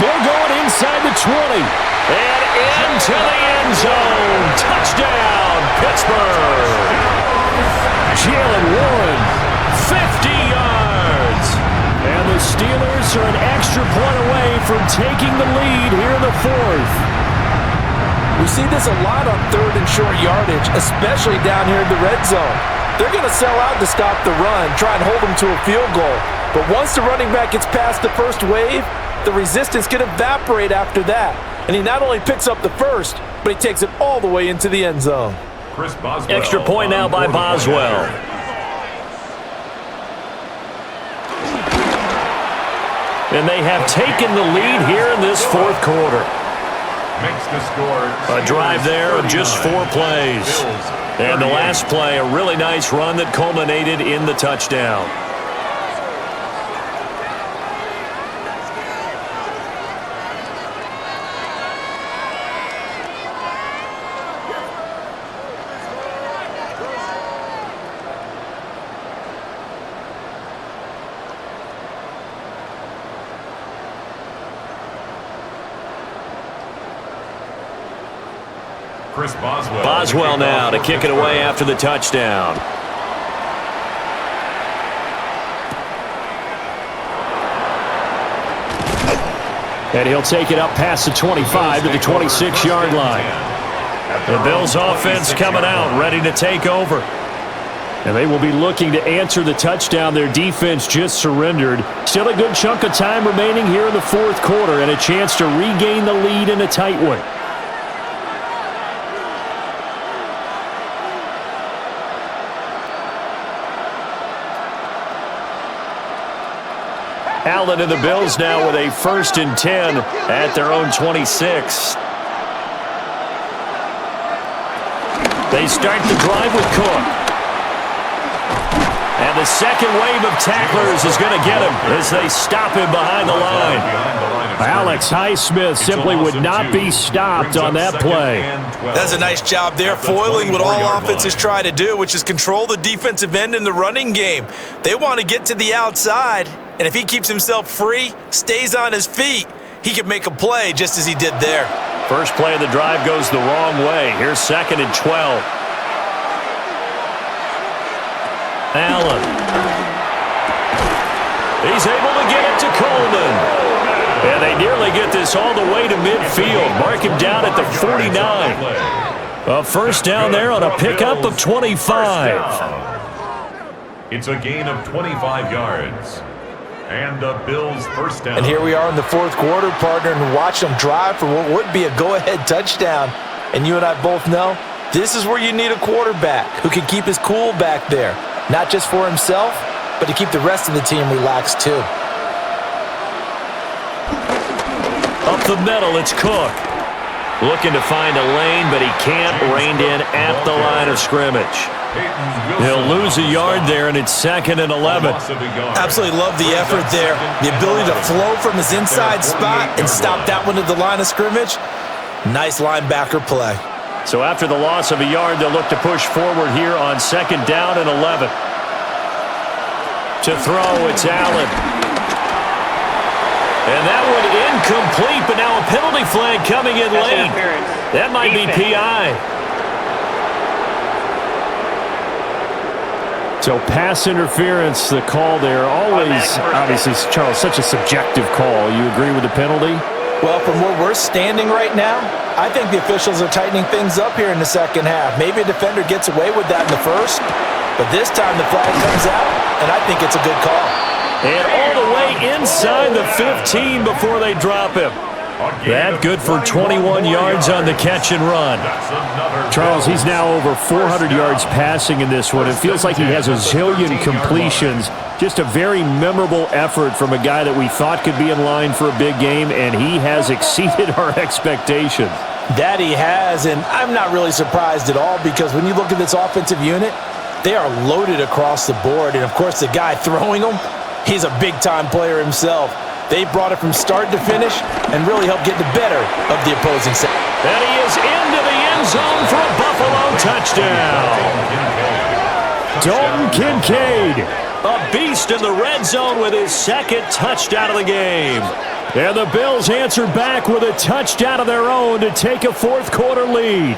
They're going inside the 20. And into the end zone. Touchdown, Pittsburgh. Jalen Warren, 50 yards. and the Steelers are an extra point away from taking the lead here in the fourth. We see this a lot on third and short yardage, especially down here in the red zone. They're going to sell out to stop the run, try and hold them to a field goal. But once the running back gets past the first wave, the resistance can evaporate after that. And he not only picks up the first, but he takes it all the way into the end zone. Chris Boswell. Extra point now by Boswell. And they have taken the lead here in this fourth quarter. Makes the score. A drive there of just 4 plays. And the last play, a really nice run that culminated in the touchdown. Chris Boswell. Boswell now to kick it away after the touchdown. And he'll take it up past the 25 to the 26-yard line. The Bills offense coming out, ready to take over. And they will be looking to answer the touchdown their defense just surrendered. Still a good chunk of time remaining here in the fourth quarter and a chance to regain the lead in a tight one. Allen and the Bills now with a 1st and 10 at their own 26. They start the drive with Cook. And the second wave of tacklers is going to get him as they stop him behind the line. Alex Highsmith simply would not be stopped on that play. That's a nice job there, foiling what all offenses try to do, which is control the defensive end in the running game. They want to get to the outside, and if he keeps himself free, stays on his feet, he can make a play just as he did there. First play of the drive goes the wrong way. Here's 2nd and 12. Allen. He's able to get it to Coleman. And they nearly get this all the way to midfield. Mark him down at the 49. A first down there on a pickup of 25. It's a gain of 25 yards. And the Bills first down. And here we are in the fourth quarter, partner, and watch them drive for what would be a go-ahead touchdown. And you and I both know this is where you need a quarterback who can keep his cool back there. Not just for himself, but to keep the rest of the team relaxed too. Up the middle, it's Cook. Looking to find a lane, but he can't. Reined in at the line of scrimmage. He'll lose a yard there, and it's 2nd and 11. Absolutely love the effort there. The ability to flow from his inside spot and stop that one at the line of scrimmage. Nice linebacker play. So after the loss of a yard, they'll look to push forward here on 2nd down and 11. To throw, it's Allen. And that one incomplete, but now a penalty flag coming in late. That might be PI. So pass interference, the call there, always, obviously, Charles, such a subjective call. You agree with the penalty? Well, from where we're standing right now, I think the officials are tightening things up here in the second half. Maybe a defender gets away with that in the first, but this time the flag comes out, and I think it's a good call. And all the way inside the 15 before they drop him. That good for 21 yards on the catch and run. Charles, he's now over 400 yards passing in this one. It feels like he has a zillion completions. Just a very memorable effort from a guy that we thought could be in line for a big game, and he has exceeded our expectations. That he has, and I'm not really surprised at all because when you look at this offensive unit, they are loaded across the board. And, of course, the guy throwing them, he's a big-time player himself. They brought it from start to finish and really helped get the better of the opposing side. And he is into the end zone for a Buffalo touchdown. Dalton Kincaid. A beast in the red zone with his second touchdown of the game. And the Bills answer back with a touchdown of their own to take a fourth-quarter lead.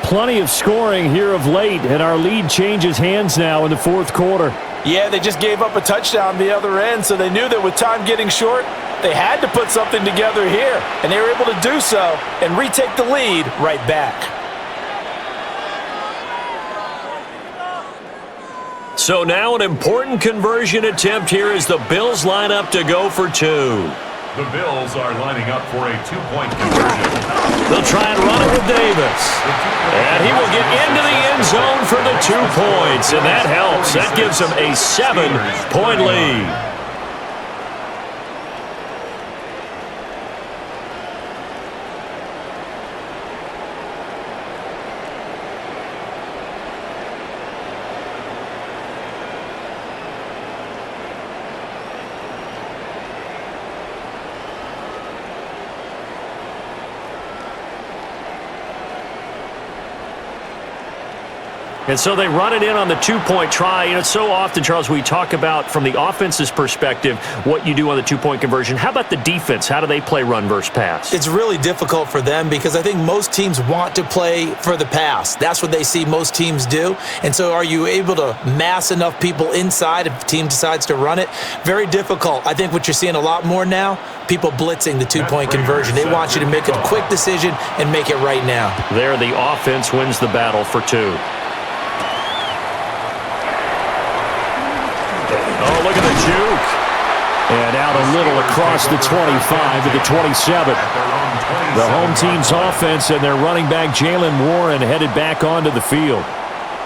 Plenty of scoring here of late, and our lead changes hands now in the fourth quarter. Yeah, they just gave up a touchdown the other end, so they knew that with time getting short, they had to put something together here, and they were able to do so and retake the lead right back. So now an important conversion attempt here as the Bills line up to go for two. The Bills are lining up for a two-point conversion. They'll try and run it with Davis. And he will get into the end zone for the 2 points, and that helps. That gives them a 7-point lead. And so they run it in on the 2-point try. You know, so often, Charles, we talk about from the offense's perspective what you do on the 2-point conversion. How about the defense? How do they play run versus pass? It's really difficult for them because I think most teams want to play for the pass. That's what they see most teams do. And so are you able to mass enough people inside if the team decides to run it? Very difficult. I think what you're seeing a lot more now, people blitzing the 2-point conversion. They want you to make a quick decision and make it right now. There, the offense wins the battle for two. Oh, look at the juke. And out a little across the 25 to the 27. The home team's offense and their running back Jaylen Warren headed back onto the field.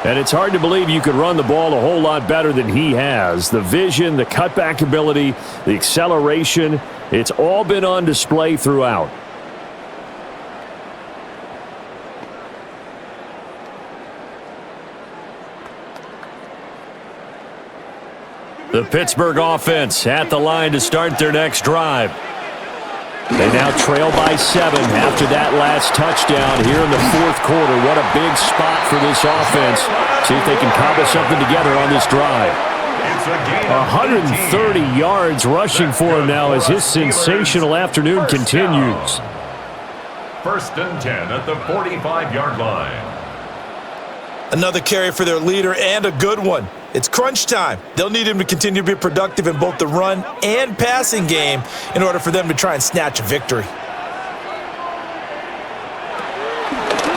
And it's hard to believe you could run the ball a whole lot better than he has. The vision, the cutback ability, the acceleration, it's all been on display throughout. The Pittsburgh offense at the line to start their next drive. They now trail by 7 after that last touchdown here in the fourth quarter. What a big spot for this offense. See if they can cobble something together on this drive. 130 yards rushing for him now as his sensational afternoon continues. 1st and 10 at the 45-yard line. Another carry for their leader and a good one. It's crunch time. They'll need him to continue to be productive in both the run and passing game in order for them to try and snatch a victory.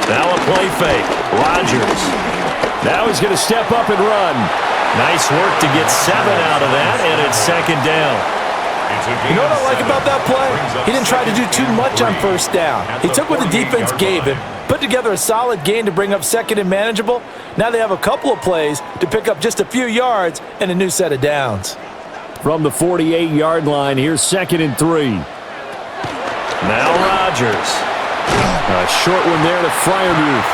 Now a play fake. Rodgers. Now he's going to step up and run. Nice work to get 7 out of that, and it's 2nd down. You know what I like about that play? He didn't try to do too much on 1st down. He took what the defense gave him, put together a solid gain to bring up 2nd and manageable. Now they have a couple of plays to pick up just a few yards and a new set of downs. From the 48-yard line, here's 2nd and 3. Now Rodgers. A short one there to Freiermuth.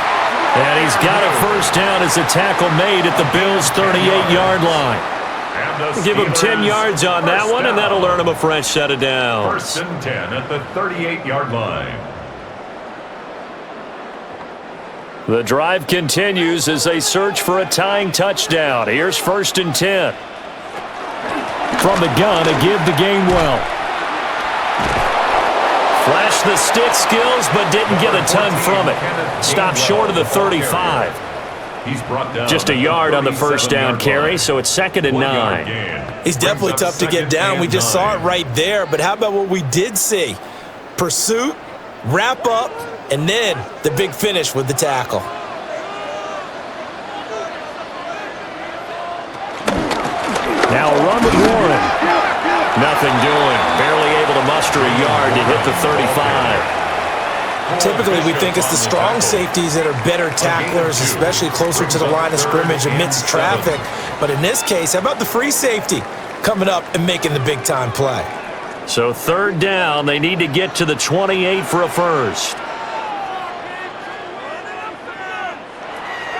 And he's got a 1st down as a tackle made at the Bills' 38-yard line. Give him 10 yards on that one, and that'll earn him a fresh set of downs. 1st and 10 at the 38-yard line. The drive continues as they search for a tying touchdown. Here's 1st and 10. From the gun, a give to Gainwell. Flashed the stick skills, but didn't get a ton from it. Stopped short of the 35. He's brought down just a yard on the 1st down carry, so it's 2nd and 9. He's definitely tough to get down. We just saw it right there, but how about what we did see? Pursuit, wrap up, and then the big finish with the tackle. Now a run with Warren. Nothing doing. Barely able to muster a yard to hit the 35. Typically, we think it's the strong safeties that are better tacklers, especially closer to the line of scrimmage amidst traffic. But in this case, how about the free safety coming up and making the big-time play? So 3rd down, they need to get to the 28 for a 1st.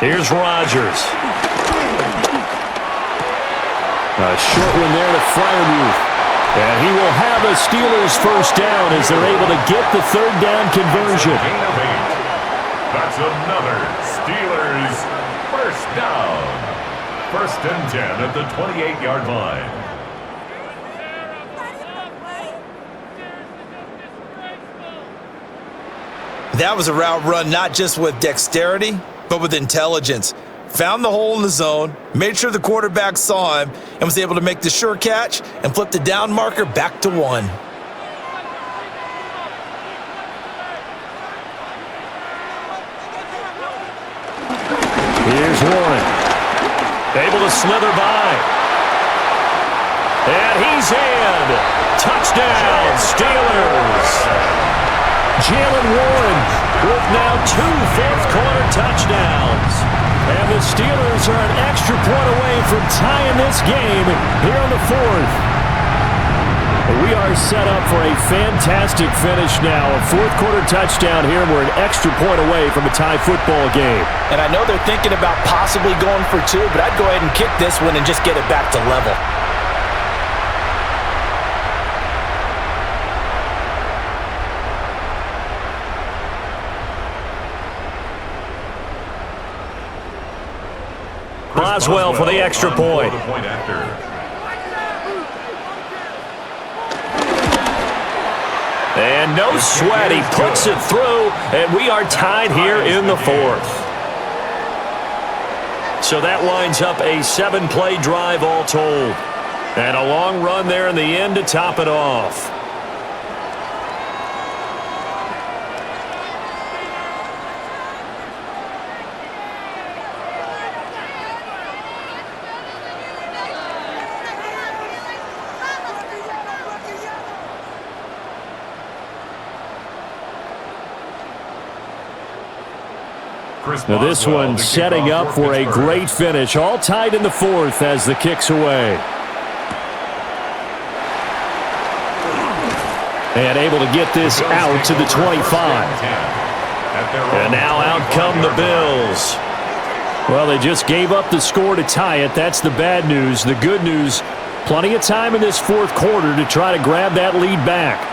Here's Rodgers. A short one there to Freiermuth. And he will have a Steelers 1st down as they're able to get the 3rd down conversion. That's another Steelers First down. First and 10 at the 28-yard line. That was a route run not just with dexterity, but with intelligence. Found the hole in the zone, made sure the quarterback saw him, and was able to make the sure catch and flip the down marker back to 1. Here's Warren. Able to slither by. And he's in. Touchdown, Steelers. Jalen Warren with now 2 fourth-quarter touchdowns. And the Steelers are an extra point away from tying this game here in the 4th. We are set up for a fantastic finish now. A fourth-quarter touchdown here, and we're an extra point away from a tie football game. And I know they're thinking about possibly going for 2, but I'd go ahead and kick this one and just get it back to level. Boswell for the extra point. And no sweat, he puts it through, and we are tied here in the 4th. So that winds up a 7-play drive all told. And a long run there in the end to top it off. Now this one setting up for a great finish. All tied in the 4th as the kick's away. And able to get this out to the 25. And now out come the Bills. Well, they just gave up the score to tie it. That's the bad news. The good news, plenty of time in this 4th quarter to try to grab that lead back.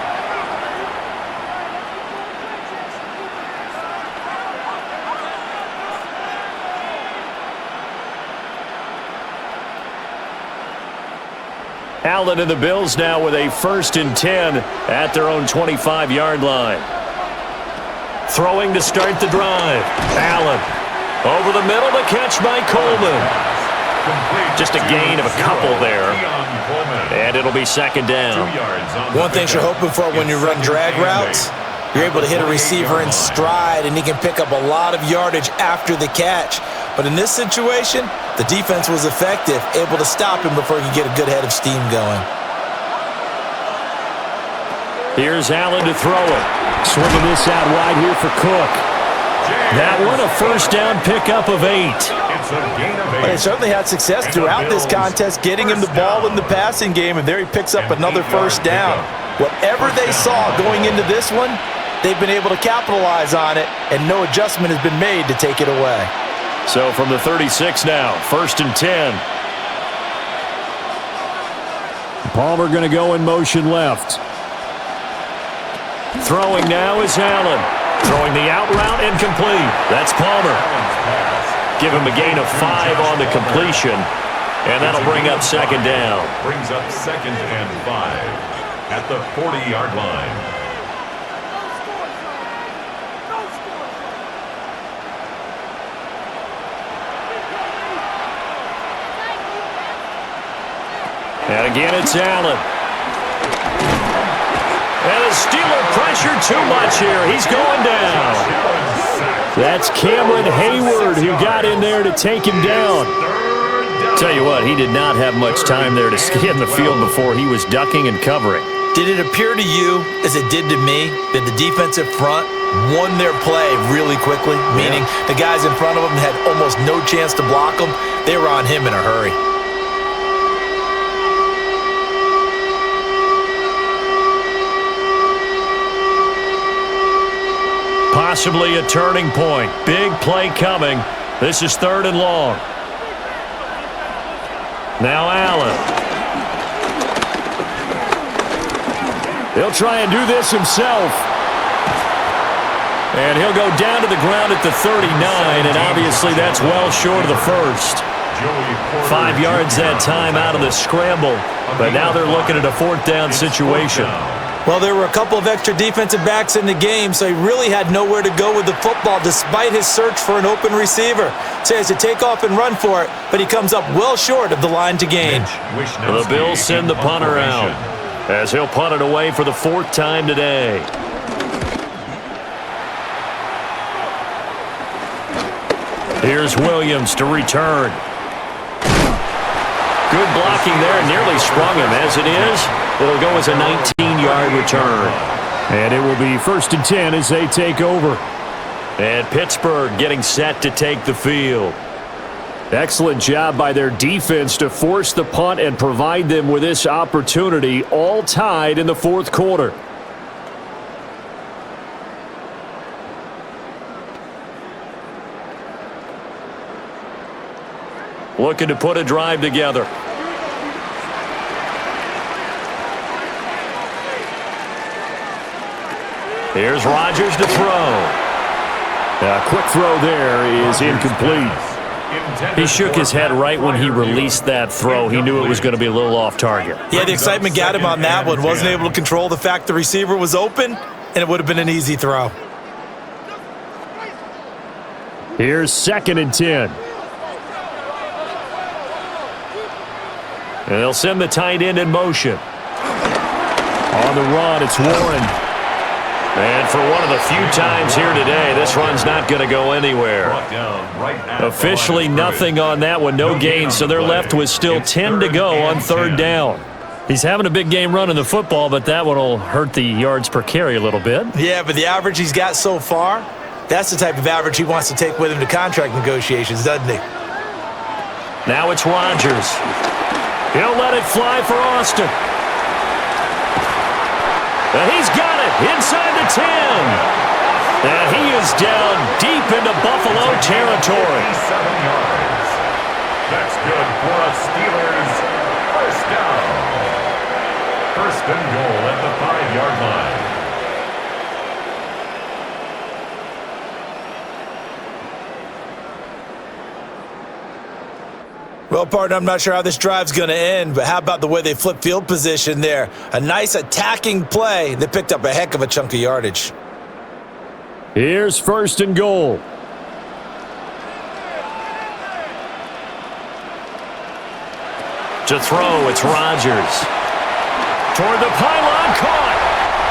Allen and the Bills now with a 1st and 10 at their own 25-yard line. Throwing to start the drive. Allen over the middle to catch by Coleman. Just a gain of a couple there. And it'll be 2nd down. One thing you're hoping for when you run drag routes, you're able to hit a receiver in stride, and he can pick up a lot of yardage after the catch. But in this situation, the defense was effective, able to stop him before he could get a good head of steam going. Here's Allen to throw it. Swinging this out wide here for Cook. That one a 1st down pickup of 8. But they certainly had success throughout this contest, getting him the ball in the passing game, and there he picks up another 1st down. Whatever they saw going into this one, they've been able to capitalize on it, and no adjustment has been made to take it away. So from the 36 now, 1st and 10. Palmer going to go in motion left. Throwing now is Allen. Throwing the out route incomplete. That's Palmer. Give him a gain of 5 on the completion. And that'll bring up 2nd down. Brings up 2nd and 5 at the 40-yard line. And again, it's Allen. And the Steeler pressure too much here. He's going down. That's Cameron Hayward who got in there to take him down. Tell you what, he did not have much time there to scan the field before he was ducking and covering. Did it appear to you, as it did to me, that the defensive front won their play really quickly? Meaning the guys in front of them had almost no chance to block them. They were on him in a hurry. Possibly a turning point. Big play coming. This is 3rd and long. Now Allen. He'll try and do this himself. And he'll go down to the ground at the 39, and obviously that's well short of the first. 5 yards that time out of the scramble, but now they're looking at a fourth down situation. Well, there were a couple of extra defensive backs in the game, so he really had nowhere to go with the football despite his search for an open receiver. So he has to take off and run for it, but he comes up well short of the line to gain. The Bills send the punter out as he'll punt it away for the fourth time today. Here's Williams to return. Good blocking there, nearly sprung him. As it is, it'll go as a 19-yard return. And it will be 1st and 10 as they take over. And Pittsburgh getting set to take the field. Excellent job by their defense to force the punt and provide them with this opportunity, all tied in the fourth quarter. Looking to put a drive together. Here's Rodgers to throw. A quick throw there is incomplete. He shook his head right when he released that throw. He knew it was going to be a little off target. Yeah, the excitement got him on that one. Wasn't able to control the fact the receiver was open, and it would have been an easy throw. Here's 2nd and 10. And they'll send the tight end in motion. On the run, it's Warren. And for one of the few times here today, this run's not going to go anywhere. Officially nothing on that one, no gain, so they're left with still 10 to go on 3rd down. He's having a big game running the football, but that one will hurt the yards per carry a little bit. Yeah, but the average he's got so far, that's the type of average he wants to take with him to contract negotiations, doesn't he? Now it's Rodgers. He'll let it fly for Austin. And he's got it inside the 10. And he is down deep into Buffalo territory. 7 yards. That's good for a Steelers first down. 1st and goal at the 5-yard line. Well, partner, I'm not sure how this drive's going to end, but how about the way they flip field position there? A nice attacking play that picked up a heck of a chunk of yardage. Here's 1st and goal. To throw, it's Rodgers. Toward the pylon, caught.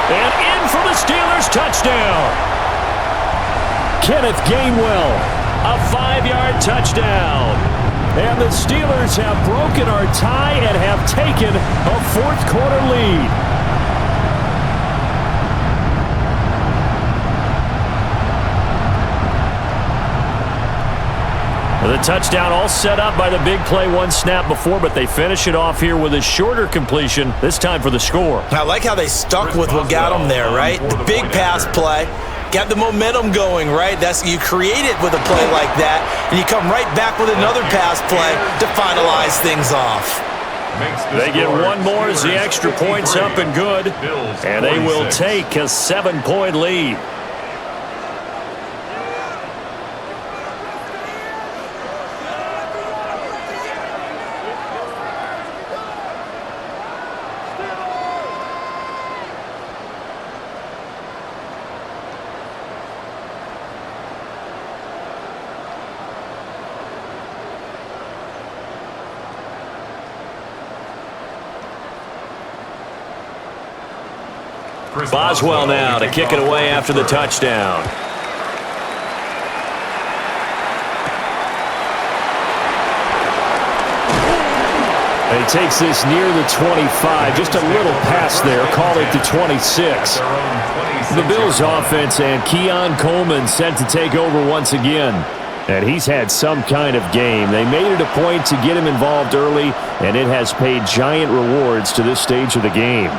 And in for the Steelers touchdown. Kenneth Gainwell. A 5-yard touchdown. And the Steelers have broken our tie and have taken a fourth quarter lead. The touchdown all set up by the big play one snap before, but they finish it off here with a shorter completion, this time for the score. I like how they stuck with what got them there, right? The big pass play. Got the momentum going, right? You create it with a play like that, and you come right back with another pass play to finalize things off. They get one more as the extra point's up and good, and they will take a 7-point lead. Boswell now to kick it away after the touchdown. And he takes this near the 25, just a little pass there, call it the 26. The Bills offense and Keon Coleman set to take over once again. And he's had some kind of game. They made it a point to get him involved early, and it has paid giant rewards to this stage of the game.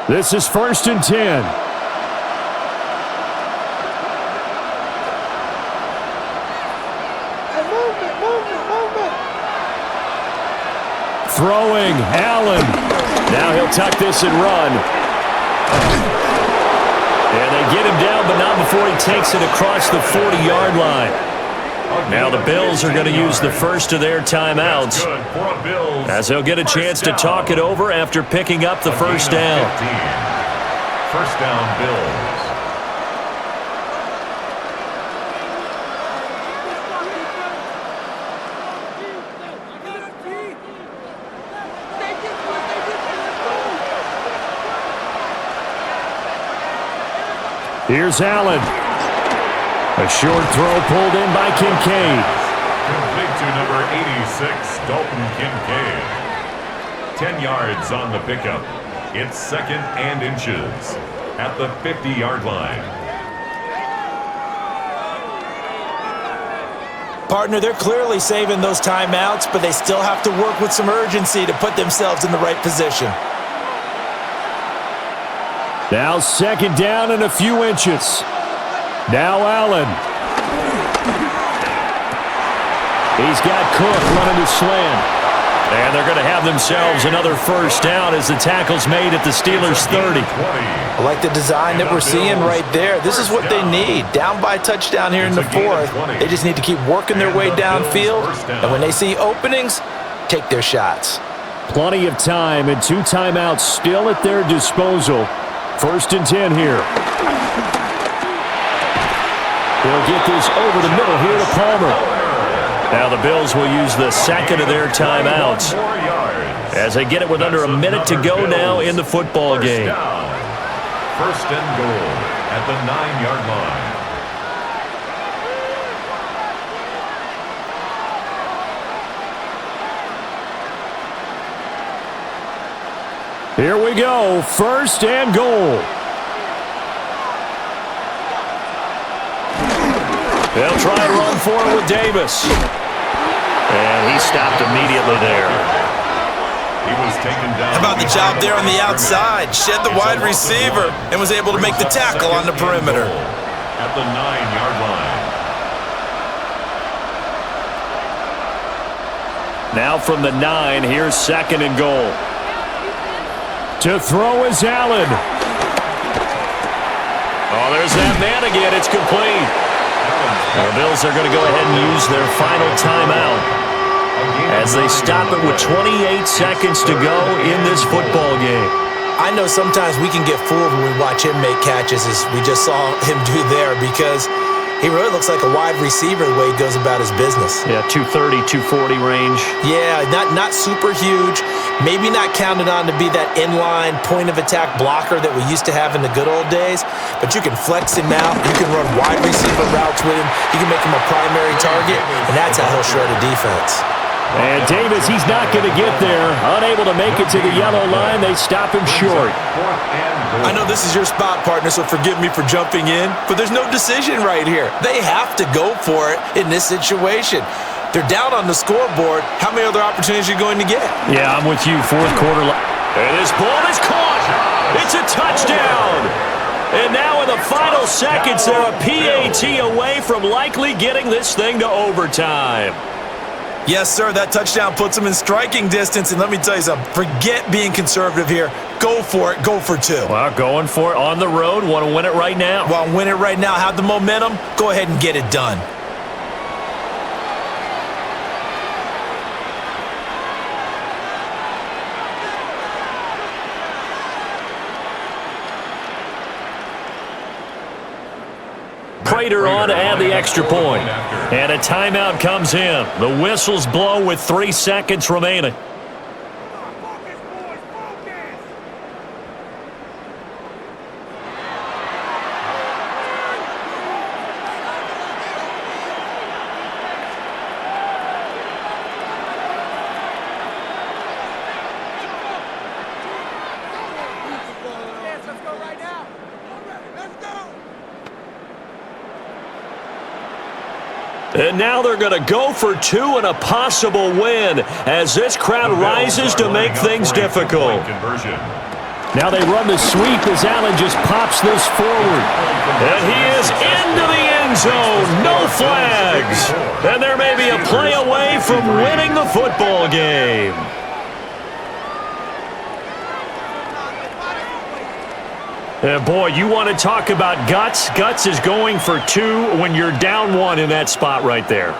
This is 1st and 10. Throwing, Allen. Now he'll tuck this and run. And they get him down, but not before he takes it across the 40-yard line. Now the Bills are going to use the first of their timeouts, as they'll get a chance to talk it over after picking up the first down. First down, Bills. Here's Allen. A short throw pulled in by Kincaid. Complete to number 86, Dalton Kincaid. 10 yards on the pickup. It's second and inches at the 50-yard line. Partner, they're clearly saving those timeouts, but they still have to work with some urgency to put themselves in the right position. Now second down and a few inches. Now Allen. He's got Cook running to slant. And they're going to have themselves another first down as the tackle's made at the Steelers' 30. I like the design that we're seeing right there. This is what they need. Down by a touchdown here in the fourth. They just need to keep working their way downfield. And when they see openings, take their shots. Plenty of time and 2 timeouts still at their disposal. First and 10 here. They'll get this over the middle here to Palmer. Now the Bills will use the second of their timeouts as they get it with under a minute to go now in the football game. First and goal at the 9-yard line. Here we go. First and goal. They'll try and run for it with Davis. And he stopped immediately there. He was taken down. How about the job there on the outside? Shed the wide receiver and was able to make the tackle on the perimeter. At the 9-yard line. Now from the 9, here's second and goal. To throw is Allen. Oh, there's that man again. It's complete. The Bills are going to go ahead and use their final timeout as they stop it with 28 seconds to go in this football game. I know sometimes we can get fooled when we watch him make catches, as we just saw him do there, because he really looks like a wide receiver the way he goes about his business. Yeah, 230, 240 range. Yeah, not super huge. Maybe not counted on to be that inline point-of-attack blocker that we used to have in the good old days, but you can flex him out. You can run wide receiver routes with him. You can make him a primary target, and that's how he'll shred a defense. And Davis, he's not going to get there. Unable to make it to the yellow line. They stop him short. I know this is your spot, partner, so forgive me for jumping in, but there's no decision right here. They have to go for it in this situation. They're down on the scoreboard. How many other opportunities are you going to get? Yeah, I'm with you. Fourth quarter. And this ball is caught. It's a touchdown. And now in the final seconds, they're a PAT away from likely getting this thing to overtime. Yes, sir, that touchdown puts them in striking distance, and let me tell you something, forget being conservative here. Go for it, go for 2. Well, going for it on the road, want to win it right now. Well, win it right now, have the momentum, go ahead and get it done. Prater on to add the extra point. And a timeout comes in. The whistles blow with 3 seconds remaining. And now they're going to go for 2 and a possible win as this crowd rises to make things difficult. Now they run the sweep as Allen just pops this forward. And he is into the end zone. No flags. And there may be a play away from winning the football game. Boy, you want to talk about guts? Guts is going for 2 when you're down 1 in that spot right there.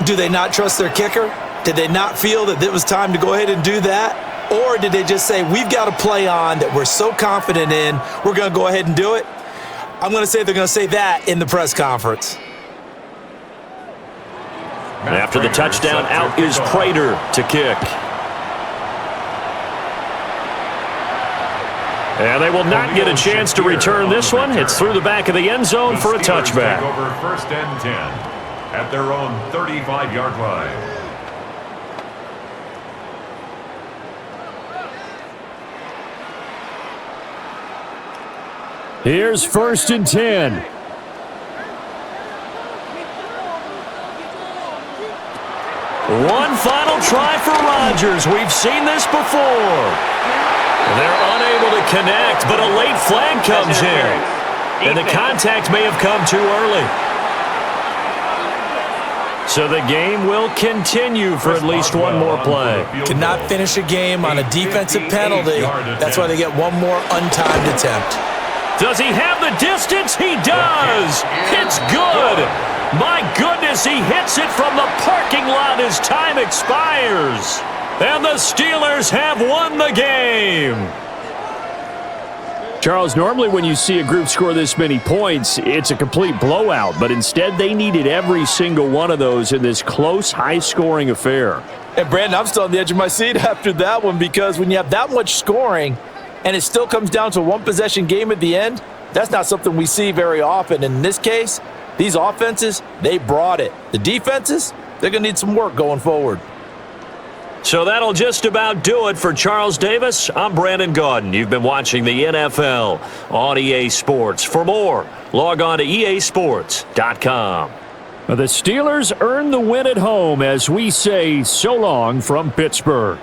Do they not trust their kicker? Did they not feel that it was time to go ahead and do that? Or did they just say, we've got a play on that we're so confident in, we're going to go ahead and do it? I'm going to say they're going to say that in the press conference. After the touchdown, out is Prater to kick. And they will not get a chance to return this one. It's through the back of the end zone for a touchback. Take over 1st and 10 at their own 35-yard line. Here's 1st and 10. One final try for Rodgers. We've seen this before. They're unable to connect, but a late flag comes in. And the contact may have come too early. So the game will continue for at least one more play. Cannot finish a game on a defensive penalty. That's why they get one more untimed attempt. Does he have the distance? He does. It's good. My goodness, he hits it from the parking lot as time expires. And the Steelers have won the game. Charles, normally when you see a group score this many points, it's a complete blowout. But instead, they needed every single one of those in this close, high-scoring affair. And, Brandon, I'm still on the edge of my seat after that one because when you have that much scoring and it still comes down to a one-possession game at the end, that's not something we see very often. In this case, these offenses, they brought it. The defenses, they're going to need some work going forward. So that'll just about do it for Charles Davis. I'm Brandon Gaudin. You've been watching the NFL on EA Sports. For more, log on to easports.com. The Steelers earn the win at home as we say so long from Pittsburgh.